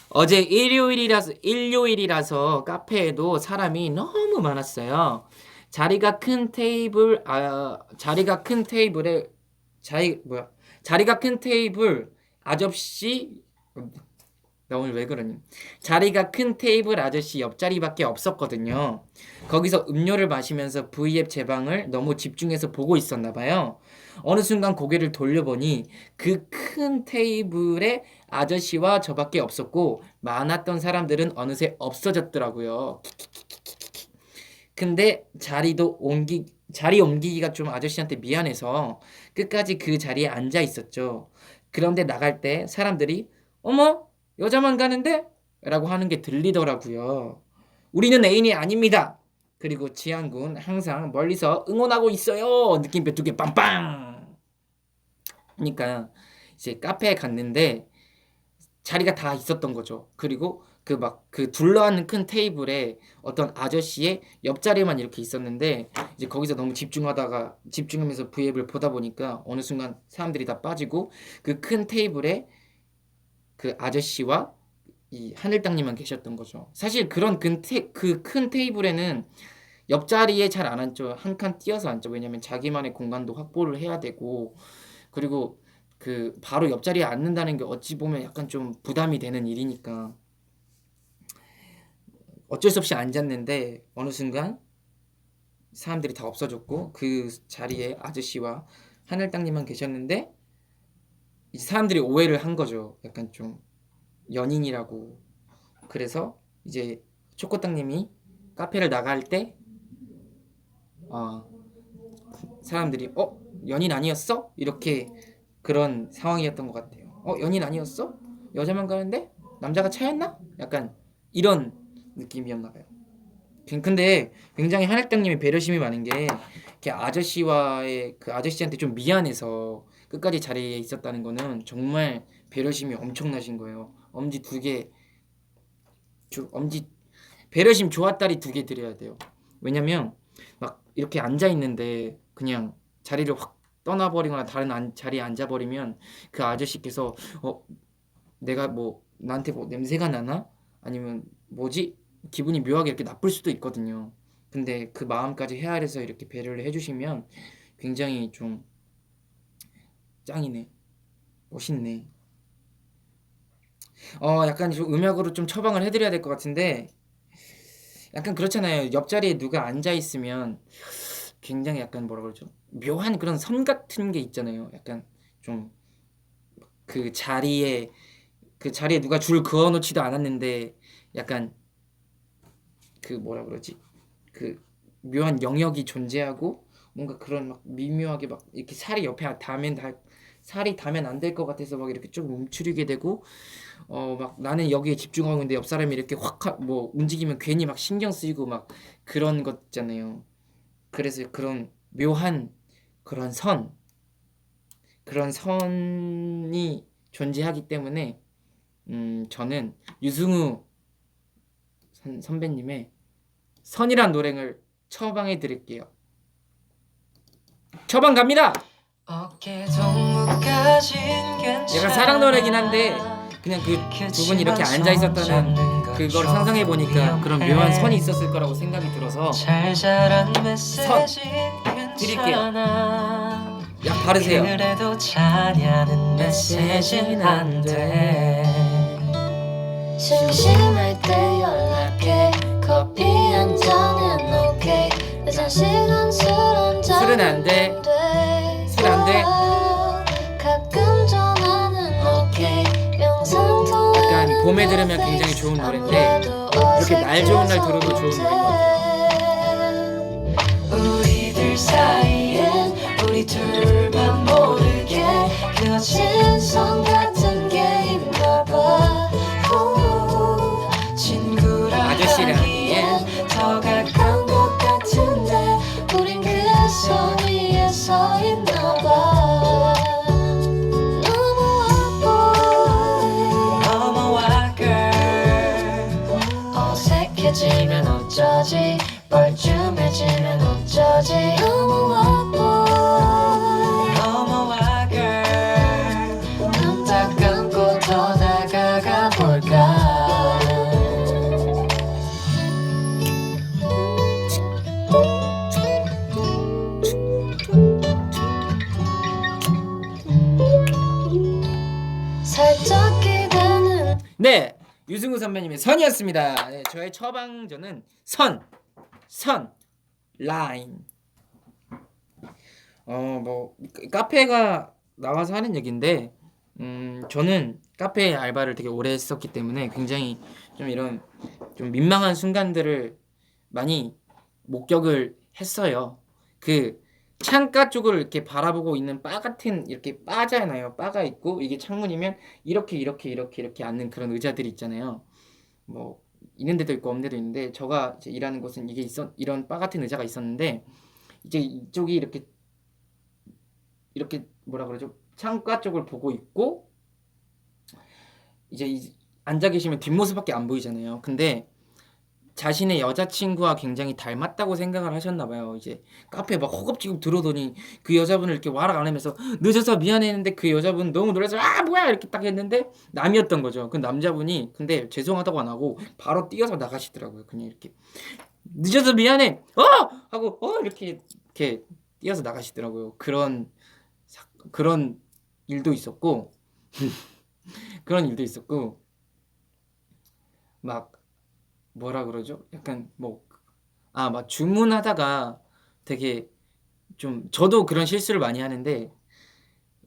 어제 일요일이라서 카페에도 사람이 너무 많았어요. 자리가 큰 테이블 아저씨, 나 오늘 왜 그러니? 자리가 큰 테이블 아저씨 옆자리밖에 없었거든요. 거기서 음료를 마시면서 V앱 제 방을 너무 집중해서 보고 있었나 봐요. 어느 순간 고개를 돌려보니 그 큰 테이블에 아저씨와 저밖에 없었고 많았던 사람들은 어느새 없어졌더라고요. 근데 자리 옮기기가 좀 아저씨한테 미안해서 끝까지 그 자리에 앉아 있었죠. 그런데 나갈 때 사람들이 어머 여자만 가는데? 라고 하는 게 들리더라고요. 우리는 애인이 아닙니다. 그리고 지한군 항상 멀리서 응원하고 있어요. 느낌표 2개 빵빵. 그러니까 이제 카페에 갔는데 자리가 다 있었던 거죠. 그리고 그 둘러앉는 큰 테이블에 어떤 아저씨의 옆자리만 이렇게 있었는데 이제 거기서 너무 집중하면서 V앱을 보다 보니까 어느 순간 사람들이 다 빠지고 그 큰 테이블에 그 아저씨와 이 하늘땅님만 계셨던 거죠. 사실 그런 그 큰 테이블에는 옆자리에 잘 안 앉죠. 한 칸 띄어서 앉죠. 왜냐면 자기만의 공간도 확보를 해야 되고 그리고 그 바로 옆자리에 앉는다는 게 어찌 보면 약간 좀 부담이 되는 일이니까 어쩔 수 없이 앉았는데 어느 순간 사람들이 다 없어졌고 그 자리에 아저씨와 하늘땅님만 계셨는데 이제 사람들이 오해를 한 거죠. 약간 좀 연인이라고. 그래서 이제 초코땅님이 카페를 나갈 때 어, 사람들이 연인 아니었어? 이렇게 그런 상황이었던 것 같아요. 연인 아니었어? 여자만 가는데 남자가 차였나? 약간 이런 느낌이었나 봐요. 근데 굉장히 하늘땅님이 배려심이 많은 게 이렇게 아저씨와의 그 아저씨한테 좀 미안해서 끝까지 자리에 있었다는 거는 정말 배려심이 엄청나신 거예요. 엄지 두 개, 엄지 배려심 좋았다리 두 개 드려야 돼요. 왜냐면 막 이렇게 앉아 있는데 그냥 자리를 확 떠나버리거나 다른 자리에 앉아버리면 그 아저씨께서 내가 뭐 나한테 뭐 냄새가 나나? 아니면 뭐지? 기분이 묘하게 이렇게 나쁠 수도 있거든요. 근데 그 마음까지 헤아려서 이렇게 배려를 해주시면 굉장히 좀 짱이네. 멋있네. 약간 좀 음악으로 좀 처방을 해드려야 될 것 같은데 약간 그렇잖아요. 옆자리에 누가 앉아 있으면 굉장히 약간 뭐라 그러죠? 묘한 그런 선 같은 게 있잖아요. 약간 좀 그 자리에 누가 줄 그어 놓지도 않았는데 약간 그 뭐라 그러지? 그 묘한 영역이 존재하고 뭔가 그런 막 미묘하게 막 이렇게 살이 닿으면 안 될 것 같아서 막 이렇게 좀 움츠리게 되고 막 나는 여기에 집중하고 있는데 옆 사람이 이렇게 확 뭐 움직이면 괜히 막 신경 쓰이고 막 그런 것 있잖아요. 그래서 그런 묘한 그런 그런 선이 존재하기 때문에 저는 유승우 선배님의 선이란 노래를 처방해 드릴게요. 처방 갑니다. 얘가 사랑 노래긴 한데 그냥 그 두 분이 이렇게 앉아 있었다는 그걸 상상해 보니까 그런 묘한 선이 있었을 거라고 생각이 들어서 선 드릴게요. 약 바르세요. 그래도 자냐는 메시지는 안 돼. 심심할 때 연락해. 커피 한 잔은 오케이. 자신은 술은 안 돼. 술 안 돼. 가끔 전화는 오케이. 영상 통화 약간 봄에 들으면 굉장히 좋은 노래인데 이렇게 날 좋은 날 들어도 좋은 노래인 것 같아요. 우리들 사이엔 우리 둘만 모르게 그어진 선 같은 게 있나 봐. 친구라 하기엔 더 가까운 것 같은데 우린 그 선 위에 서 있나 봐. 넘어와 girl. 어색해지면 어쩌지, 뻘쭘해지면 어쩌지. 넘어와 girl. 눈 다 감고 더 다가가 볼까. 살짝 기대는 네, 유승우 선배님의 선이었습니다. 네, 저의 처방전은 선, 라인. 뭐 카페가 나와서 하는 얘기인데, 저는 카페 알바를 되게 오래 했었기 때문에 굉장히 좀 이런 좀 민망한 순간들을 많이 목격을 했어요. 그 창가 쪽을 이렇게 바라보고 있는 바 같은 이렇게 바잖아요. 바가 있고 이게 창문이면 이렇게 앉는 그런 의자들이 있잖아요. 뭐 있는 데도 있고 없는 데도 있는데 제가 이제 일하는 곳은 이런 바 같은 의자가 있었는데 이제 이쪽이 이렇게 뭐라 그러죠? 창가 쪽을 보고 있고 이제 앉아 계시면 뒷모습밖에 안 보이잖아요. 근데 자신의 여자친구와 굉장히 닮았다고 생각을 하셨나 봐요. 이제 카페에 막 허겁지겁 들어오더니 그 여자분을 이렇게 와락 안 하면서 늦어서 미안해 했는데 그 여자분 너무 놀라서 뭐야 이렇게 딱 했는데 남이었던 거죠. 그 남자분이 근데 죄송하다고 안 하고 바로 뛰어서 나가시더라고요. 그냥 이렇게 늦어서 미안해 하고 이렇게 뛰어서 나가시더라고요. 그런 일도 있었고 그런 일도 있었고 막 뭐라 그러죠? 약간 뭐 막 주문하다가 되게 좀 저도 그런 실수를 많이 하는데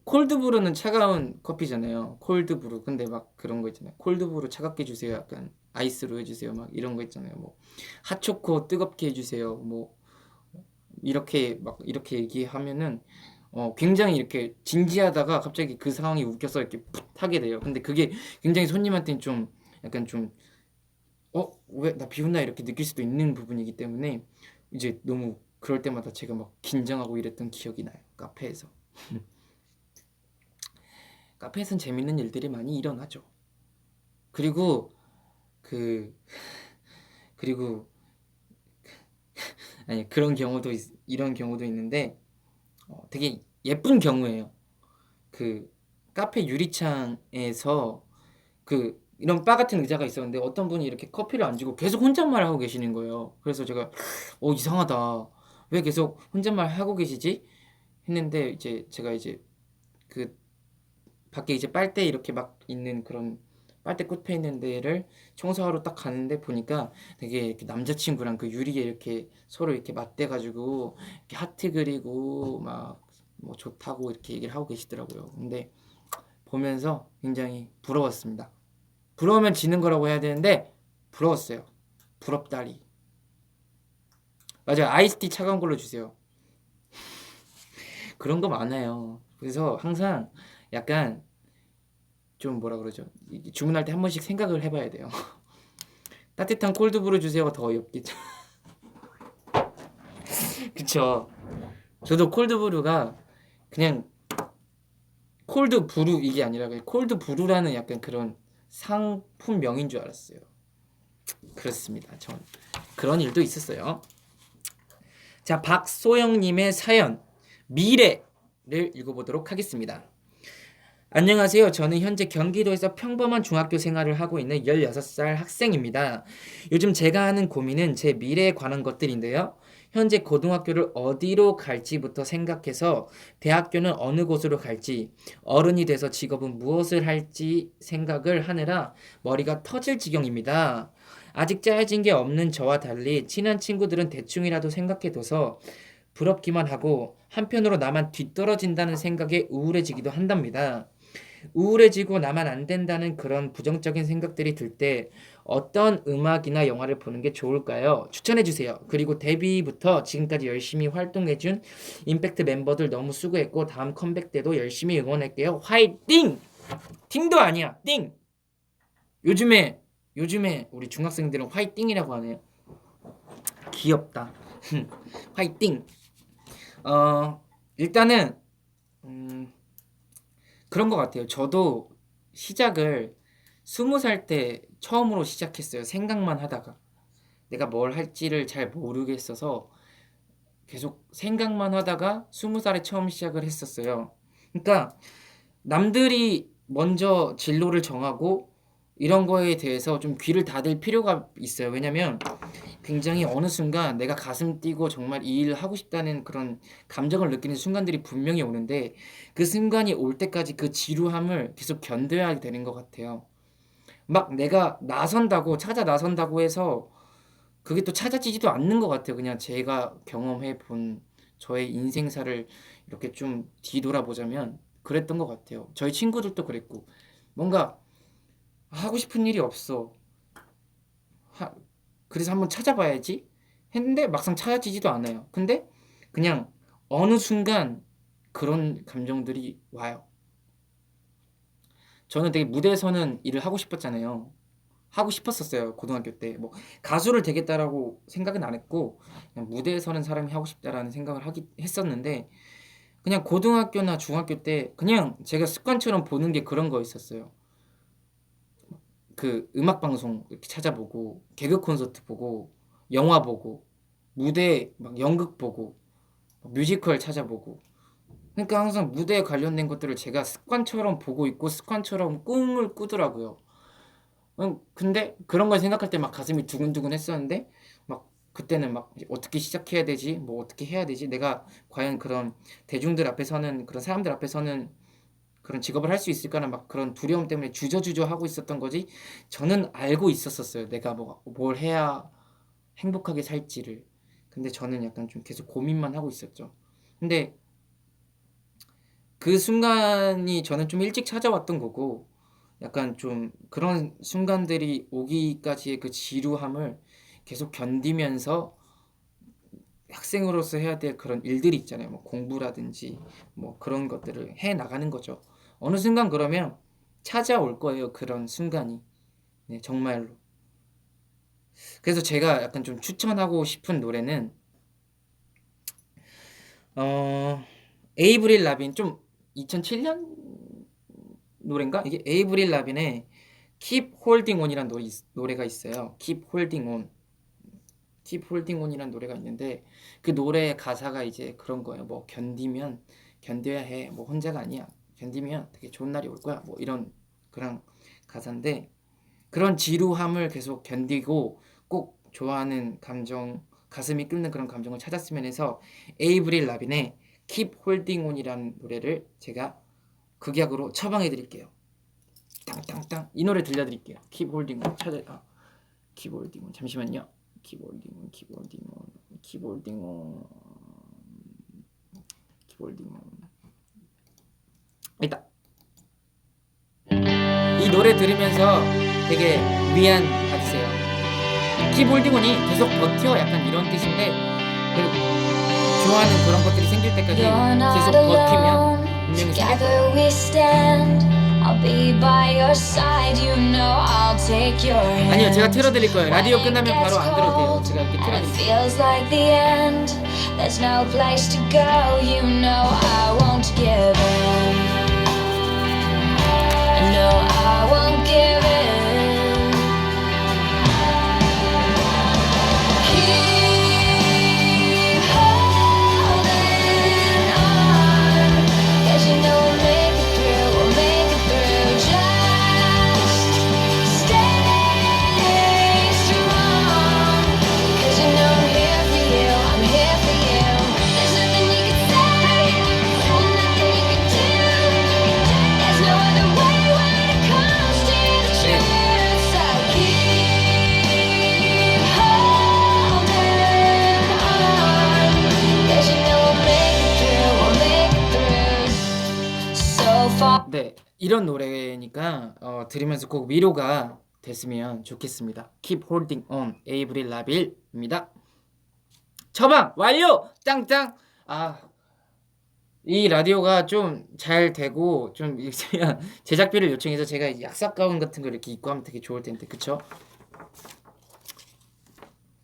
콜드브루는 차가운 커피잖아요. 콜드브루. 근데 막 그런 거 있잖아요. 콜드브루 차갑게 주세요. 약간 아이스로 해주세요. 막 이런 거 있잖아요. 뭐 핫초코 뜨겁게 해주세요. 뭐 이렇게 막 이렇게 얘기하면은 굉장히 이렇게 진지하다가 갑자기 그 상황이 웃겨서 이렇게 풋 하게 돼요. 근데 그게 굉장히 손님한테는 좀 약간 좀 왜 나 비웃나 이렇게 느낄 수도 있는 부분이기 때문에 이제 너무 그럴 때마다 제가 막 긴장하고 이랬던 기억이 나요. 카페에서. 카페에선 재밌는 일들이 많이 일어나죠. 그리고 그 그리고 아니 그런 경우도 이런 경우도 있는데 되게 예쁜 경우예요. 그 카페 유리창에서 그 이런 바 같은 의자가 있었는데 어떤 분이 이렇게 커피를 안 주고 계속 혼잣말 하고 계시는 거예요. 그래서 제가 이상하다. 왜 계속 혼잣말 하고 계시지? 했는데 이제 제가 이제 그 밖에 이제 빨대 이렇게 막 있는 그런 빨대 꽂혀 있는 데를 청소하러 딱 가는데 보니까 되게 이렇게 남자친구랑 그 유리에 이렇게 서로 이렇게 맞대가지고 이렇게 하트 그리고 막 뭐 좋다고 이렇게 얘기를 하고 계시더라고요. 근데 보면서 굉장히 부러웠습니다. 부러우면 지는 거라고 해야 되는데 부러웠어요. 부럽다리. 맞아요. 아이스티 차가운 걸로 주세요. 그런 거 많아요. 그래서 항상 약간 좀 뭐라 그러죠? 주문할 때 한 번씩 생각을 해봐야 돼요. 따뜻한 콜드브루 주세요가 더 어렵겠죠. 그쵸? 저도 콜드브루가 그냥 콜드브루 이게 아니라 그냥 콜드브루라는 약간 그런 상품명인 줄 알았어요. 그렇습니다. 전 그런 일도 있었어요. 자, 박소영님의 사연 미래를 읽어보도록 하겠습니다. 안녕하세요. 저는 현재 경기도에서 평범한 중학교 생활을 하고 있는 16살 학생입니다. 요즘 제가 하는 고민은 제 미래에 관한 것들인데요. 현재 고등학교를 어디로 갈지부터 생각해서 대학교는 어느 곳으로 갈지, 어른이 돼서 직업은 무엇을 할지 생각을 하느라 머리가 터질 지경입니다. 아직 짜여진 게 없는 저와 달리 친한 친구들은 대충이라도 생각해둬서 부럽기만 하고 한편으로 나만 뒤떨어진다는 생각에 우울해지기도 한답니다. 우울해지고 나만 안 된다는 그런 부정적인 생각들이 들 때 어떤 음악이나 영화를 보는 게 좋을까요? 추천해 주세요. 그리고 데뷔부터 지금까지 열심히 활동해준 임팩트 멤버들 너무 수고했고 다음 컴백 때도 열심히 응원할게요. 화이팅! 팀도 아니야. 띵! 요즘에 우리 중학생들은 화이팅이라고 하네요. 귀엽다. 화이팅! 일단은 그런 것 같아요. 저도 시작을 20살 때 처음으로 시작했어요. 생각만 하다가. 내가 뭘 할지를 잘 모르겠어서 계속 생각만 하다가 20살에 처음 시작을 했었어요. 그러니까 남들이 먼저 진로를 정하고 이런 거에 대해서 좀 귀를 닫을 필요가 있어요. 왜냐면 굉장히 어느 순간 내가 가슴 뛰고 정말 이 일을 하고 싶다는 그런 감정을 느끼는 순간들이 분명히 오는데 그 순간이 올 때까지 그 지루함을 계속 견뎌야 되는 것 같아요. 막 내가 나선다고 해서 그게 또 찾아지지도 않는 것 같아요. 그냥 제가 경험해 본 저의 인생사를 이렇게 좀 뒤돌아보자면 그랬던 것 같아요. 저희 친구들도 그랬고 뭔가 하고 싶은 일이 없어. 하, 그래서 한번 찾아봐야지 했는데 막상 찾아지지도 않아요. 근데 그냥 어느 순간 그런 감정들이 와요. 저는 되게 무대에 서는 일을 하고 싶었잖아요. 하고 싶었었어요. 고등학교 때. 뭐 가수를 되겠다라고 생각은 안 했고 그냥 무대에 서는 사람이 하고 싶다라는 생각을 했었는데 그냥 고등학교나 중학교 때 그냥 제가 습관처럼 보는 게 그런 거 있었어요. 그 음악 방송 이렇게 찾아보고 개그 콘서트 보고 영화 보고 무대 막 연극 보고 뮤지컬 찾아보고 그러니까 항상 무대에 관련된 것들을 제가 습관처럼 보고 있고 습관처럼 꿈을 꾸더라고요. 근데 그런 걸 생각할 때 막 가슴이 두근두근 했었는데 막 그때는 막 어떻게 시작해야 되지? 뭐 어떻게 해야 되지? 내가 과연 그런 대중들 앞에 서는 그런 사람들 앞에 서는 그런 직업을 할 수 있을까나 막 그런 두려움 때문에 주저주저 하고 있었던 거지 저는 알고 있었어요. 내가 뭘 해야 행복하게 살지를. 근데 저는 약간 좀 계속 고민만 하고 있었죠. 근데 그 순간이 저는 좀 일찍 찾아왔던 거고 약간 좀 그런 순간들이 오기까지의 그 지루함을 계속 견디면서 학생으로서 해야 될 그런 일들이 있잖아요. 뭐 공부라든지 뭐 그런 것들을 해 나가는 거죠. 어느 순간 그러면 찾아올 거예요. 그런 순간이. 네, 정말로. 그래서 제가 약간 좀 추천하고 싶은 노래는 어 에이브릴 라빈 좀 2007년 노래인가? 이게 에이브릴 라빈의 Keep Holding On이란 노래가 있어요. Keep Holding On. Keep Holding On이란 노래가 있는데 그 노래의 가사가 이제 그런 거예요. 뭐 견디면 견뎌야 해. 뭐 혼자가 아니야. 견디면 되게 좋은 날이 올 거야. 뭐 이런 그런 가사인데 그런 지루함을 계속 견디고 꼭 좋아하는 감정, 가슴이 끓는 그런 감정을 찾았으면 해서 에이브릴 라빈의 Keep Holding On이라는 노래를 제가 극약으로 처방해 드릴게요. 땅땅땅 이 노래 들려드릴게요. Keep Holding On Keep Holding On 잠시만요. Keep Holding On, Keep Holding On, Keep Holding On, Keep Holding On. 있다. 이 노래 들으면서 되게 위안 받으세요. Keep Holding On이 계속 버텨 약간 이런 뜻인데 좋아하는 그런 것들이 생길 때까지 You're not 계속 버티면 alone. 분명히 생길 거예요. Together we stand. I'll be by your side. You know I'll take your hand. 아니요, 제가 틀어드릴 거예요. 라디오 When it 끝나면 gets 바로 안 들어도 돼요. cold 제가 이렇게 and it 틀어드릴게요. feels like the end. There's no place to go. You know I won't give in. No, I won't give in. Keep holding on, 'cause you know we'll make it through. We'll make it through. Just stay strong, 'cause you know I'm here for you. I'm here for you. There's nothing you can say, and nothing you can do. There's no other way when it comes to the truth. So keep holding on, 'cause you know we'll make it through. We'll make it through. So far. 네, 이런 노래니까 들으면서 꼭 위로가 됐으면 좋겠습니다. Keep Holding On, 에이브릴 라빌입니다. 처방 완료! 짱짱! 이 라디오가 좀 잘 되고 좀 있으면 제작비를 요청해서 제가 이제 약삭 가운 같은 걸 이렇게 입고 하면 되게 좋을 텐데 그쵸?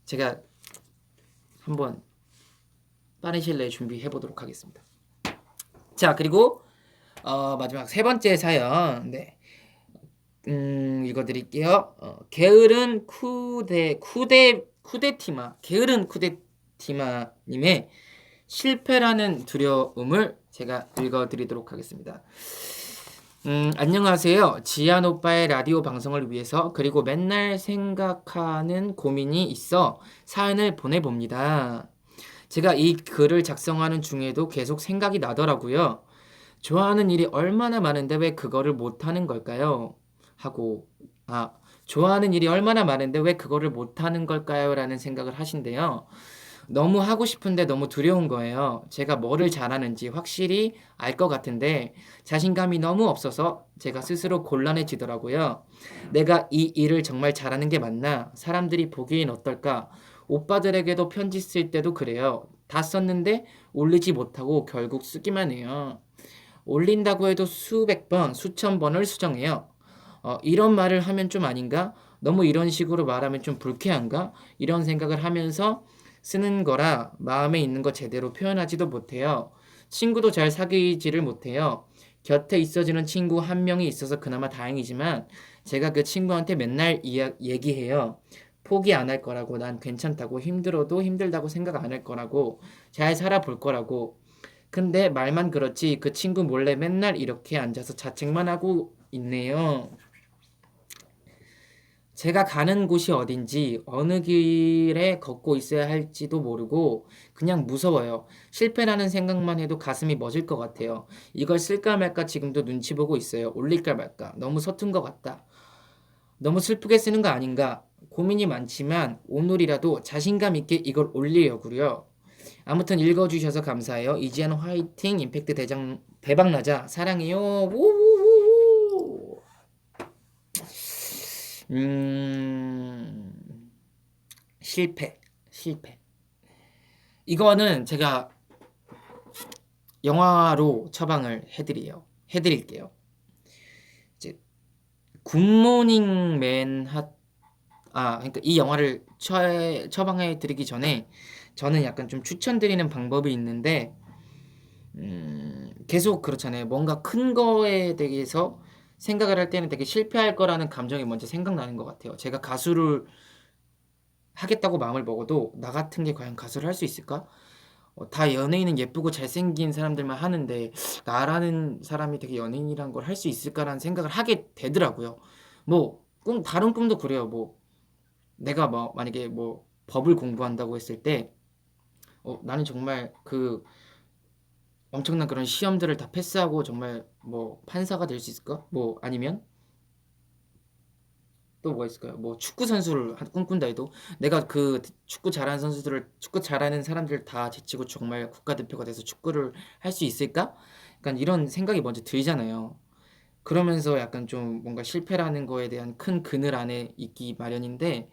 제가 한번 빠른 시일 내에 준비해 보도록 하겠습니다. 자, 그리고 마지막 세 번째 사연. 네. 읽어드릴게요. 게으른 게으른 쿠데티마님의 실패라는 두려움을 제가 읽어드리도록 하겠습니다. 안녕하세요. 지한 오빠의 라디오 방송을 위해서 그리고 맨날 생각하는 고민이 있어 사연을 보내봅니다. 제가 이 글을 작성하는 중에도 계속 생각이 나더라고요. 좋아하는 일이 얼마나 많은데 왜 그거를 못하는 걸까요? 좋아하는 일이 얼마나 많은데 왜 그거를 못하는 걸까요? 라는 생각을 하신대요. 너무 하고 싶은데 너무 두려운 거예요. 제가 뭐를 잘하는지 확실히 알 것 같은데 자신감이 너무 없어서 제가 스스로 곤란해지더라고요. 내가 이 일을 정말 잘하는 게 맞나? 사람들이 보기엔 어떨까? 오빠들에게도 편지 쓸 때도 그래요. 다 썼는데 올리지 못하고 결국 쓰기만 해요. 올린다고 해도 수백 번, 수천 번을 수정해요. 이런 말을 하면 좀 아닌가? 너무 이런 식으로 말하면 좀 불쾌한가? 이런 생각을 하면서 쓰는 거라 마음에 있는 거 제대로 표현하지도 못해요. 친구도 잘 사귀지를 못해요. 곁에 있어주는 친구 한 명이 있어서 그나마 다행이지만 제가 그 친구한테 맨날 얘기해요. 포기 안 할 거라고, 난 괜찮다고, 힘들어도 힘들다고 생각 안 할 거라고, 잘 살아볼 거라고. 근데 말만 그렇지 그 친구 몰래 맨날 이렇게 앉아서 자책만 하고 있네요. 제가 가는 곳이 어딘지 어느 길에 걷고 있어야 할지도 모르고 그냥 무서워요. 실패라는 생각만 해도 가슴이 멎을 것 같아요. 이걸 쓸까 말까 지금도 눈치 보고 있어요. 올릴까 말까. 너무 서툰 것 같다. 너무 슬프게 쓰는 거 아닌가. 고민이 많지만 오늘이라도 자신감 있게 이걸 올리려고요. 아무튼 읽어주셔서 감사해요. 이지연 화이팅. 임팩트 대장 대박나자. 사랑해요. 우우우우. 실패. 실패. 이거는 제가 영화로 처방을 해드릴게요. 이제 굿모닝 그러니까 이 영화를 처방해 드리기 전에 저는 약간 좀 추천드리는 방법이 있는데 계속 그렇잖아요. 뭔가 큰 거에 대해서 생각을 할 때는 되게 실패할 거라는 감정이 먼저 생각나는 것 같아요. 제가 가수를 하겠다고 마음을 먹어도 나 같은 게 과연 가수를 할 수 있을까? 다 연예인은 예쁘고 잘생긴 사람들만 하는데 나라는 사람이 되게 연예인이란 걸 할 수 있을까라는 생각을 하게 되더라고요. 뭐 다른 꿈도 그래요. 뭐 내가 뭐 만약에 뭐 법을 공부한다고 했을 때 나는 정말 그 엄청난 그런 시험들을 다 패스하고 정말 뭐 판사가 될 수 있을까? 뭐 아니면 또 뭐가 있을까요? 뭐 축구 선수를 꿈꾼다 해도 내가 그 축구 잘하는 사람들 다 제치고 정말 국가대표가 돼서 축구를 할 수 있을까? 약간 이런 생각이 먼저 들잖아요. 그러면서 약간 좀 뭔가 실패라는 거에 대한 큰 그늘 안에 있기 마련인데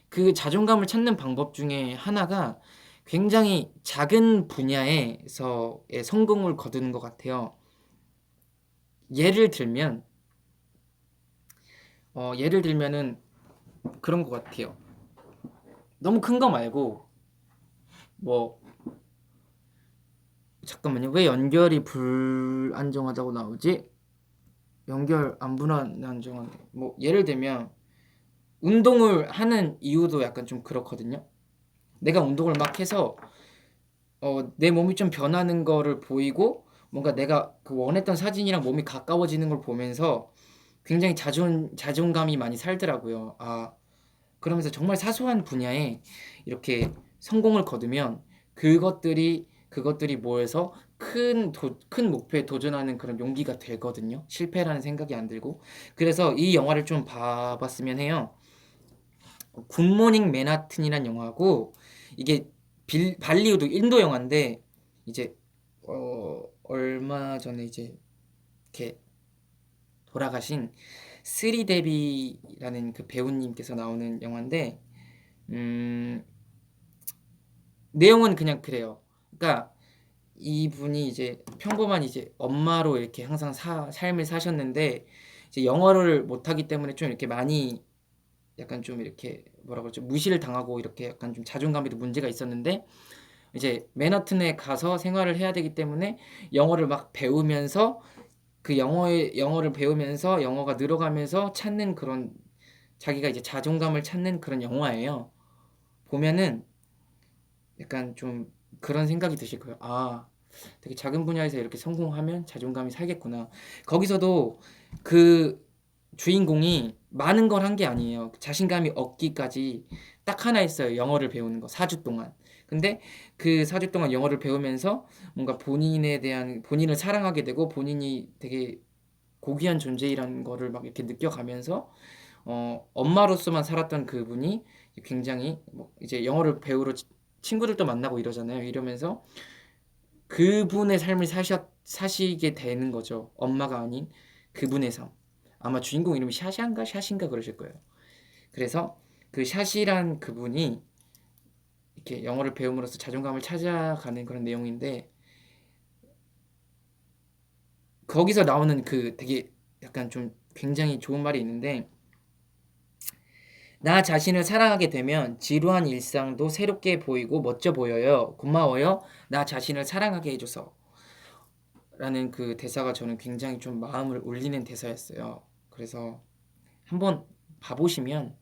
그 자존감을 찾는 방법 중에 하나가 굉장히 작은 분야에서의 성공을 거두는 것 같아요. 예를 들면 예를 들면은 그런 것 같아요. 너무 큰 거 말고 뭐 잠깐만요. 왜 연결이 불안정하다고 나오지? 연결 안 불안정한데 뭐 예를 들면 운동을 하는 이유도 약간 좀 그렇거든요. 내가 운동을 막 해서 내 몸이 좀 변하는 거를 보이고 뭔가 내가 그 원했던 사진이랑 몸이 가까워지는 걸 보면서 굉장히 자존감이 많이 살더라고요. 그러면서 정말 사소한 분야에 이렇게 성공을 거두면 그것들이 모여서 큰 목표에 도전하는 그런 용기가 되거든요. 실패라는 생각이 안 들고. 그래서 이 영화를 좀 봐봤으면 해요. 굿모닝 맨하튼이란 영화고 이게 발리우드 인도 영화인데 이제 얼마 전에 이제 이렇게 돌아가신 스리데비라는 그 배우님께서 나오는 영화인데 음, 내용은 그냥 그래요. 그러니까 이분이 이제 평범한 이제 엄마로 이렇게 항상 삶을 사셨는데 이제 영어를 못하기 때문에 좀 이렇게 많이 약간 좀 이렇게 뭐라 그러죠? 무시를 당하고 이렇게 약간 좀 자존감에도 문제가 있었는데 이제 맨하튼에 가서 생활을 해야 되기 때문에 영어를 막 배우면서 그 영어를 배우면서 영어가 늘어가면서 찾는 그런 자기가 이제 자존감을 찾는 그런 영화예요. 보면은 약간 좀 그런 생각이 드실 거예요. 되게 작은 분야에서 이렇게 성공하면 자존감이 살겠구나. 거기서도 그 주인공이 많은 걸 한 게 아니에요. 자신감이 얻기까지 딱 하나 있어요. 영어를 배우는 거 4주 동안. 근데 그 4주 동안 영어를 배우면서 뭔가 본인을 사랑하게 되고 본인이 되게 고귀한 존재이라는 거를 막 이렇게 느껴가면서 엄마로서만 살았던 그분이 굉장히 뭐 이제 영어를 배우러 친구들도 만나고 이러잖아요. 이러면서 그분의 삶을 사시게 되는 거죠. 엄마가 아닌 그분의 삶. 아마 주인공 이름이 샤신가 그러실 거예요. 그래서 그 샤시란 그분이 이렇게 영어를 배움으로써 자존감을 찾아가는 그런 내용인데 거기서 나오는 그 되게 약간 좀 굉장히 좋은 말이 있는데 나 자신을 사랑하게 되면 지루한 일상도 새롭게 보이고 멋져 보여요. 고마워요. 나 자신을 사랑하게 해줘서. 라는 그 대사가 저는 굉장히 좀 마음을 울리는 대사였어요. 그래서 한번 봐보시면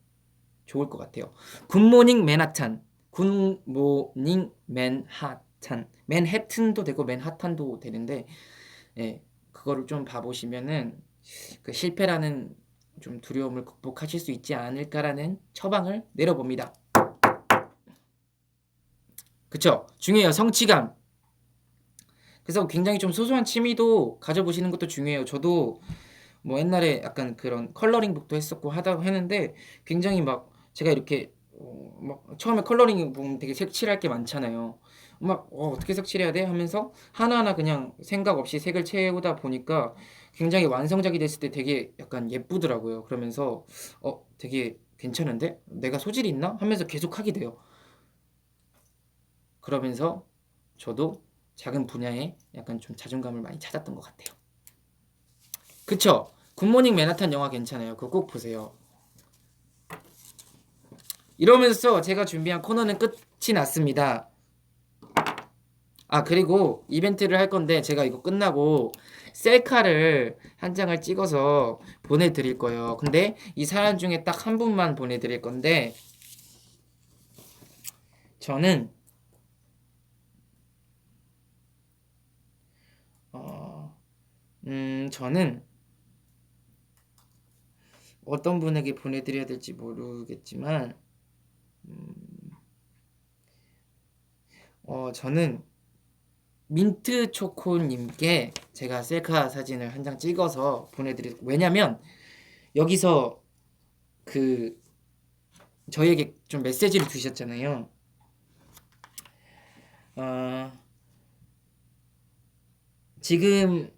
좋을 것 같아요. 굿모닝 맨하탄. 굿모닝 맨하탄. 맨해튼도 되고 맨하탄도 되는데, 예, 그거를 좀 봐보시면은 그 실패라는 좀 두려움을 극복하실 수 있지 않을까라는 처방을 내려봅니다. 그쵸? 중요해요. 성취감. 그래서 굉장히 좀 소소한 취미도 가져보시는 것도 중요해요. 저도 뭐 옛날에 약간 그런 컬러링북도 했었고 하다 했는데 굉장히 막 제가 이렇게 막 처음에 컬러링 보면 되게 색칠할 게 많잖아요. 막 어떻게 색칠해야 돼? 하면서 하나하나 그냥 생각 없이 색을 채우다 보니까 굉장히 완성작이 됐을 때 되게 약간 예쁘더라고요. 그러면서 되게 괜찮은데? 내가 소질이 있나? 하면서 계속 하게 돼요. 그러면서 저도 작은 분야에 약간 좀 자존감을 많이 찾았던 것 같아요. 그쵸? 굿모닝 맨하탄 영화 괜찮아요. 그거 꼭 보세요. 이러면서 제가 준비한 코너는 끝이 났습니다. 아, 그리고 이벤트를 할 건데 제가 이거 끝나고 셀카를 한 장을 찍어서 보내드릴 거예요. 근데 이 사연 중에 딱 한 분만 보내드릴 건데 저는 저는 어떤 분에게 보내드려야 될지 모르겠지만 저는 민트 초코님께 제가 셀카 사진을 한 장 찍어서 보내드릴. 왜냐면 여기서 그 저희에게 좀 메시지를 주셨잖아요. 지금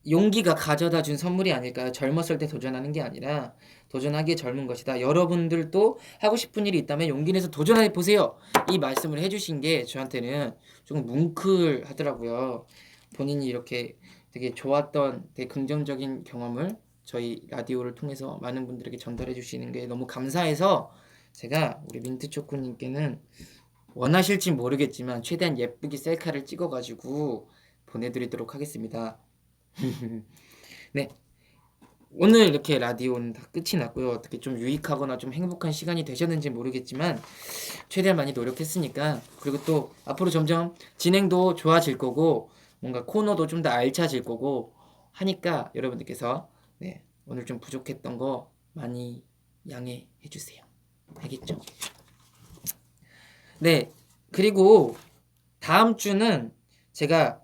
용기가 가져다 준 선물이 아닐까요? 젊었을 때 도전하는 게 아니라 도전하기에 젊은 것이다. 여러분들도 하고 싶은 일이 있다면 용기 내서 도전해 보세요. 이 말씀을 해주신 게 저한테는 조금 뭉클하더라고요. 본인이 이렇게 되게 좋았던 되게 긍정적인 경험을 저희 라디오를 통해서 많은 분들에게 전달해 주시는 게 너무 감사해서 제가 우리 민트초코님께는 원하실진 모르겠지만 최대한 예쁘게 셀카를 찍어가지고 보내드리도록 하겠습니다. 네, 오늘 이렇게 라디오는 다 끝이 났고요. 어떻게 좀 유익하거나 좀 행복한 시간이 되셨는지 모르겠지만 최대한 많이 노력했으니까, 그리고 또 앞으로 점점 진행도 좋아질 거고 뭔가 코너도 좀 더 알차질 거고 하니까 여러분들께서 네, 오늘 좀 부족했던 거 많이 양해해 주세요. 알겠죠? 네, 그리고 다음 주는 제가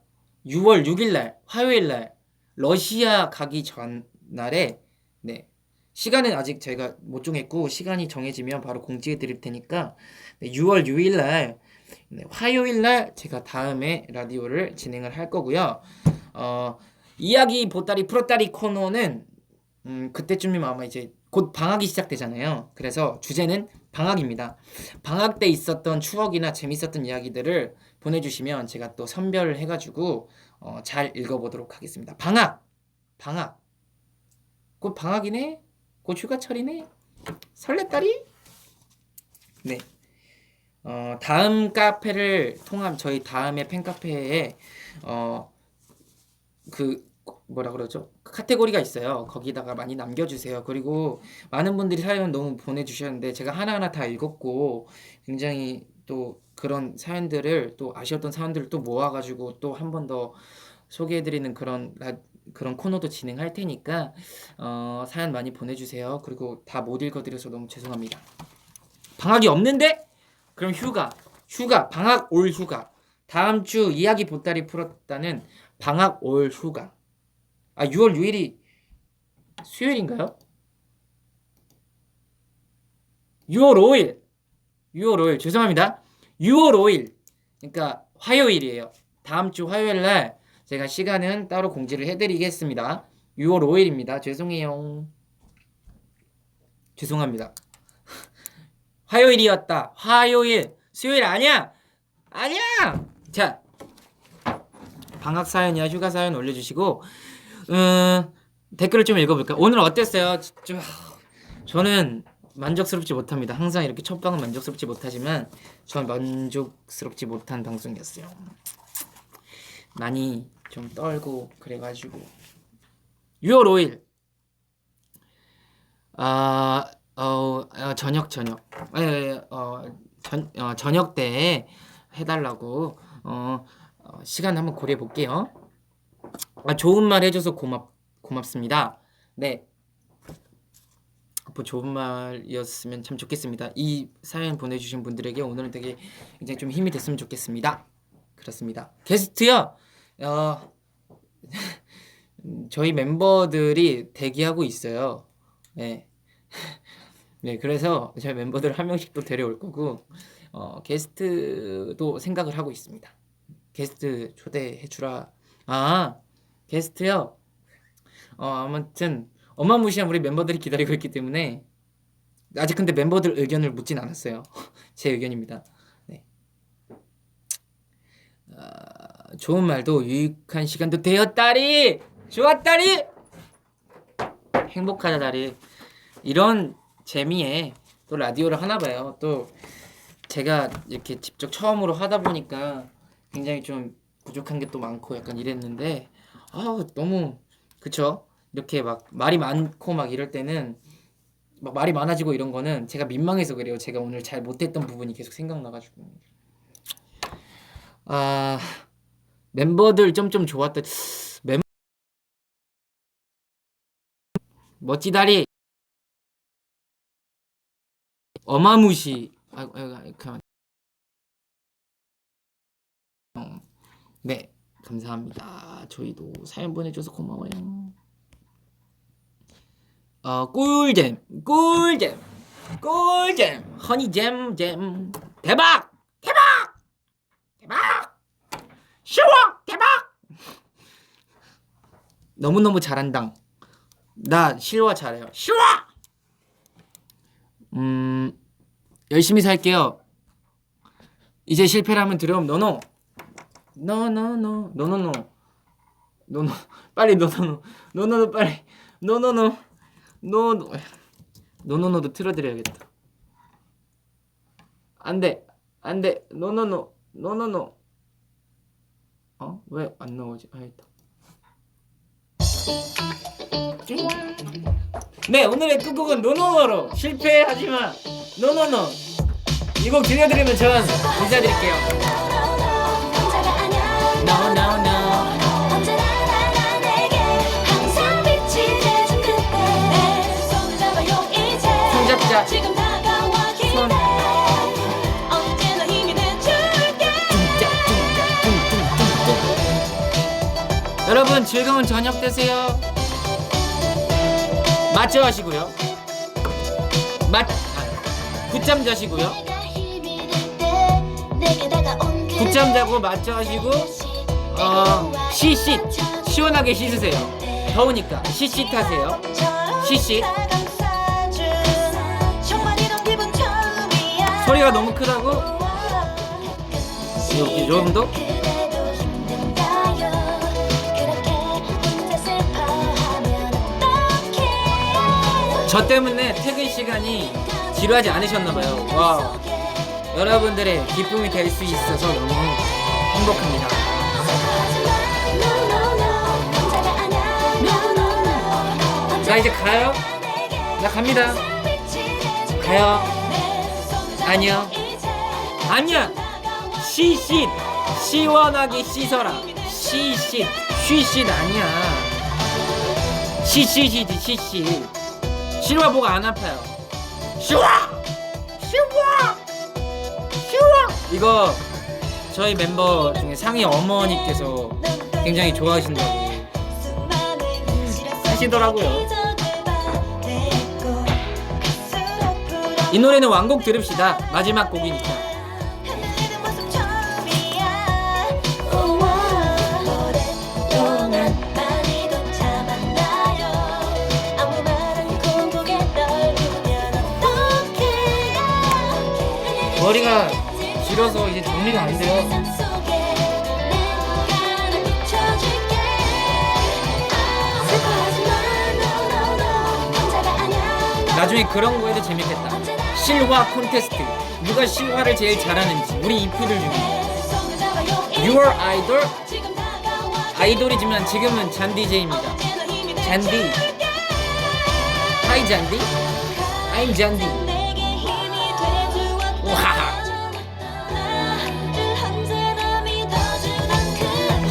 6월 6일 날 화요일 날 러시아 가기 전날에 네, 시간은 아직 저희가 못 정했고 시간이 정해지면 바로 공지해 드릴 테니까 네, 6월 6일 날 네, 화요일 날 제가 다음에 라디오를 진행을 할 거고요. 이야기 보따리 풀었다리 코너는 그때쯤이면 아마 이제 곧 방학이 시작되잖아요. 그래서 주제는 방학입니다. 방학 때 있었던 추억이나 재밌었던 이야기들을 보내주시면 제가 또 선별을 해가지고 잘 읽어보도록 하겠습니다. 방학. 곧 방학이네? 곧 휴가철이네? 설렜다리? 네. 다음 카페를 통한 저희 다음에 팬카페에 그 뭐라 그러죠? 카테고리가 있어요. 거기다가 많이 남겨주세요. 그리고 많은 분들이 사연 너무 보내주셨는데 제가 하나하나 다 읽었고 굉장히 또 그런 사연들을 또 아쉬웠던 사연들을 또 모아가지고 또 한 번 더 소개해드리는 그런 코너도 진행할 테니까 사연 많이 보내주세요. 그리고 다 못 읽어드려서 너무 죄송합니다. 방학이 없는데? 그럼 방학 올 휴가. 다음 주 이야기 보따리 풀었다는 방학 올 휴가. 6월 6일이 수요일인가요? 6월 5일 죄송합니다. 6월 5일 그러니까 화요일이에요. 다음 주 화요일 날 제가 시간은 따로 공지를 해드리겠습니다. 6월 5일입니다. 죄송합니다. 화요일이었다. 화요일 수요일 아니야. 자, 방학 사연이나 휴가 사연 올려주시고 댓글을 좀 읽어볼까요? 오늘 어땠어요? 저는 만족스럽지 못합니다. 항상 이렇게 첫 방은 만족스럽지 못하지만 전 만족스럽지 못한 방송이었어요. 많이 좀 떨고 그래가지고 6월 5일 저녁 때 해달라고 시간 한번 고려해 볼게요. 좋은 말 해줘서 고맙습니다. 네. 뭐 좋은 말이었으면 참 좋겠습니다. 이 사연 보내주신 분들에게 오늘은 되게 굉장히 좀 힘이 됐으면 좋겠습니다. 그렇습니다. 게스트요. 저희 멤버들이 대기하고 있어요. 네. 네, 그래서 저희 멤버들 한 명씩 또 데려올 거고 게스트도 생각을 하고 있습니다. 게스트 초대해 주라. 게스트요. 아무튼 어마무시한 우리 멤버들이 기다리고 있기 때문에 아직 근데 member들 의견을 묻진 않았어요. 제 의견입니다. 네. 좋은 말도 유익한 시간도 되었다리. 좋았다리. 행복하다리. 이런 재미에 또 라디오를 하나 봐요. 또 제가 이렇게 직접 처음으로 하다 보니까 굉장히 좀 부족한 게 또 많고 약간 이랬는데 너무 그쵸? 이렇게 막 말이 많고 막 이럴 때는 막 말이 많아지고 이런 거는 제가 민망해서 그래요. 제가 오늘 잘 못했던 부분이 계속 생각나가지고 멤버들 좀 좋았다. 멋지다리 어마무시 그만. 네 감사합니다. 저희도 사연 보내줘서 고마워요. 꿀잼 허니잼 대박 쉬워 대박. 너무너무 잘한다. 나 실화 잘해요. 쉬워. 열심히 살게요. 이제 실패라면 두려움 노노 빨리 노노노 빨리 노노노도 틀어드려야겠다. 안돼 노노노 왜 안 나오지? 있다. 네 오늘의 끝곡은 노노노로 실패하지마 노노노 이 곡 들려드리면 전 인사드릴게요. 노노노 손잡자 지금 다가와 기대 언제나 힘이 돼줄게 여러분 즐거운 저녁 되세요. 맞춰 하시고요. 굿잠 자시고요. 굿잠 자고 맞춰 하시고 시쉿 시원하게 씻으세요. 더우니까 시쉿 하세요. 시쉿. 소리가 너무 크다고? 이 정도? 저 때문에 퇴근 시간이 지루하지 않으셨나봐요. 와, 여러분들의 기쁨이 될 수 있어서 너무 행복합니다. 나 이제 가요? 나 갑니다. 가요. 아니요. 아니야. 시쉿 시원하게 씻어라. 시쉿 쉬쉿 아니야. 시쉿이지 시쉿. 실화 목 안 아파요. 실화 이거 저희 멤버 중에 상희 어머니께서 굉장히 좋아하신다고 하시더라고요. 이 노래는 완곡 들읍시다. 마지막 곡이니까. 머리가 길어서 이제 정리가 안 돼요. 나중에 그런 거 해도 재밌겠다. 실화 콘테스트. 누가 실화를 제일 잘하는지 우리 이프들 중에 Your Idol 아이돌이지만 지금은 잔디제이입니다. 잔디 Hi 잔디 I'm 잔디.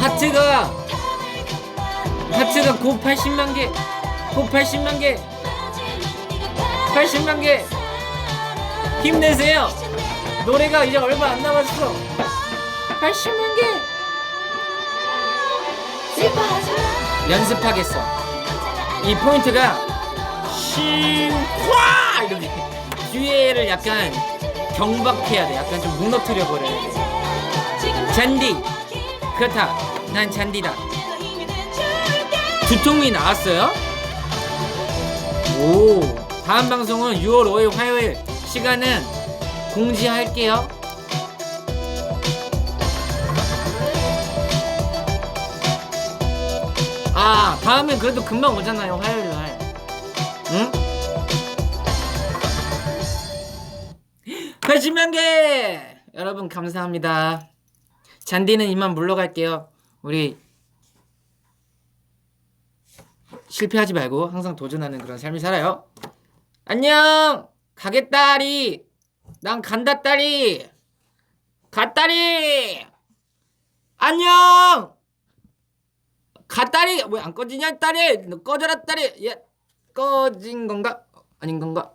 하트가 하트가 곧 80만 개. 곧 80만 개. 80만 개. 힘내세요. 노래가 이제 얼마 안 남았어. 80만 개. 연습하겠어. 이 포인트가 싱화 이렇게 뒤에를 약간 경박해야 돼. 약간 좀 무너뜨려 버려야 돼. 잔디. 그렇다. 난 잔디다. 두통이 나왔어요? 오. 다음 방송은 6월 5일 화요일. 시간은 공지할게요. 아, 다음엔 그래도 금방 오잖아요. 화요일 날. 응? 80만 개! 여러분 감사합니다. 잔디는 이만 물러갈게요. 우리 실패하지 말고 항상 도전하는 그런 삶을 살아요. 안녕! 가겠다리! 난 간다 딸이! 갓다리! 안녕! 갓다리! 왜 안 꺼지냐 딸이! 너 꺼져라 딸이! 예, 꺼진 건가? 아닌 건가?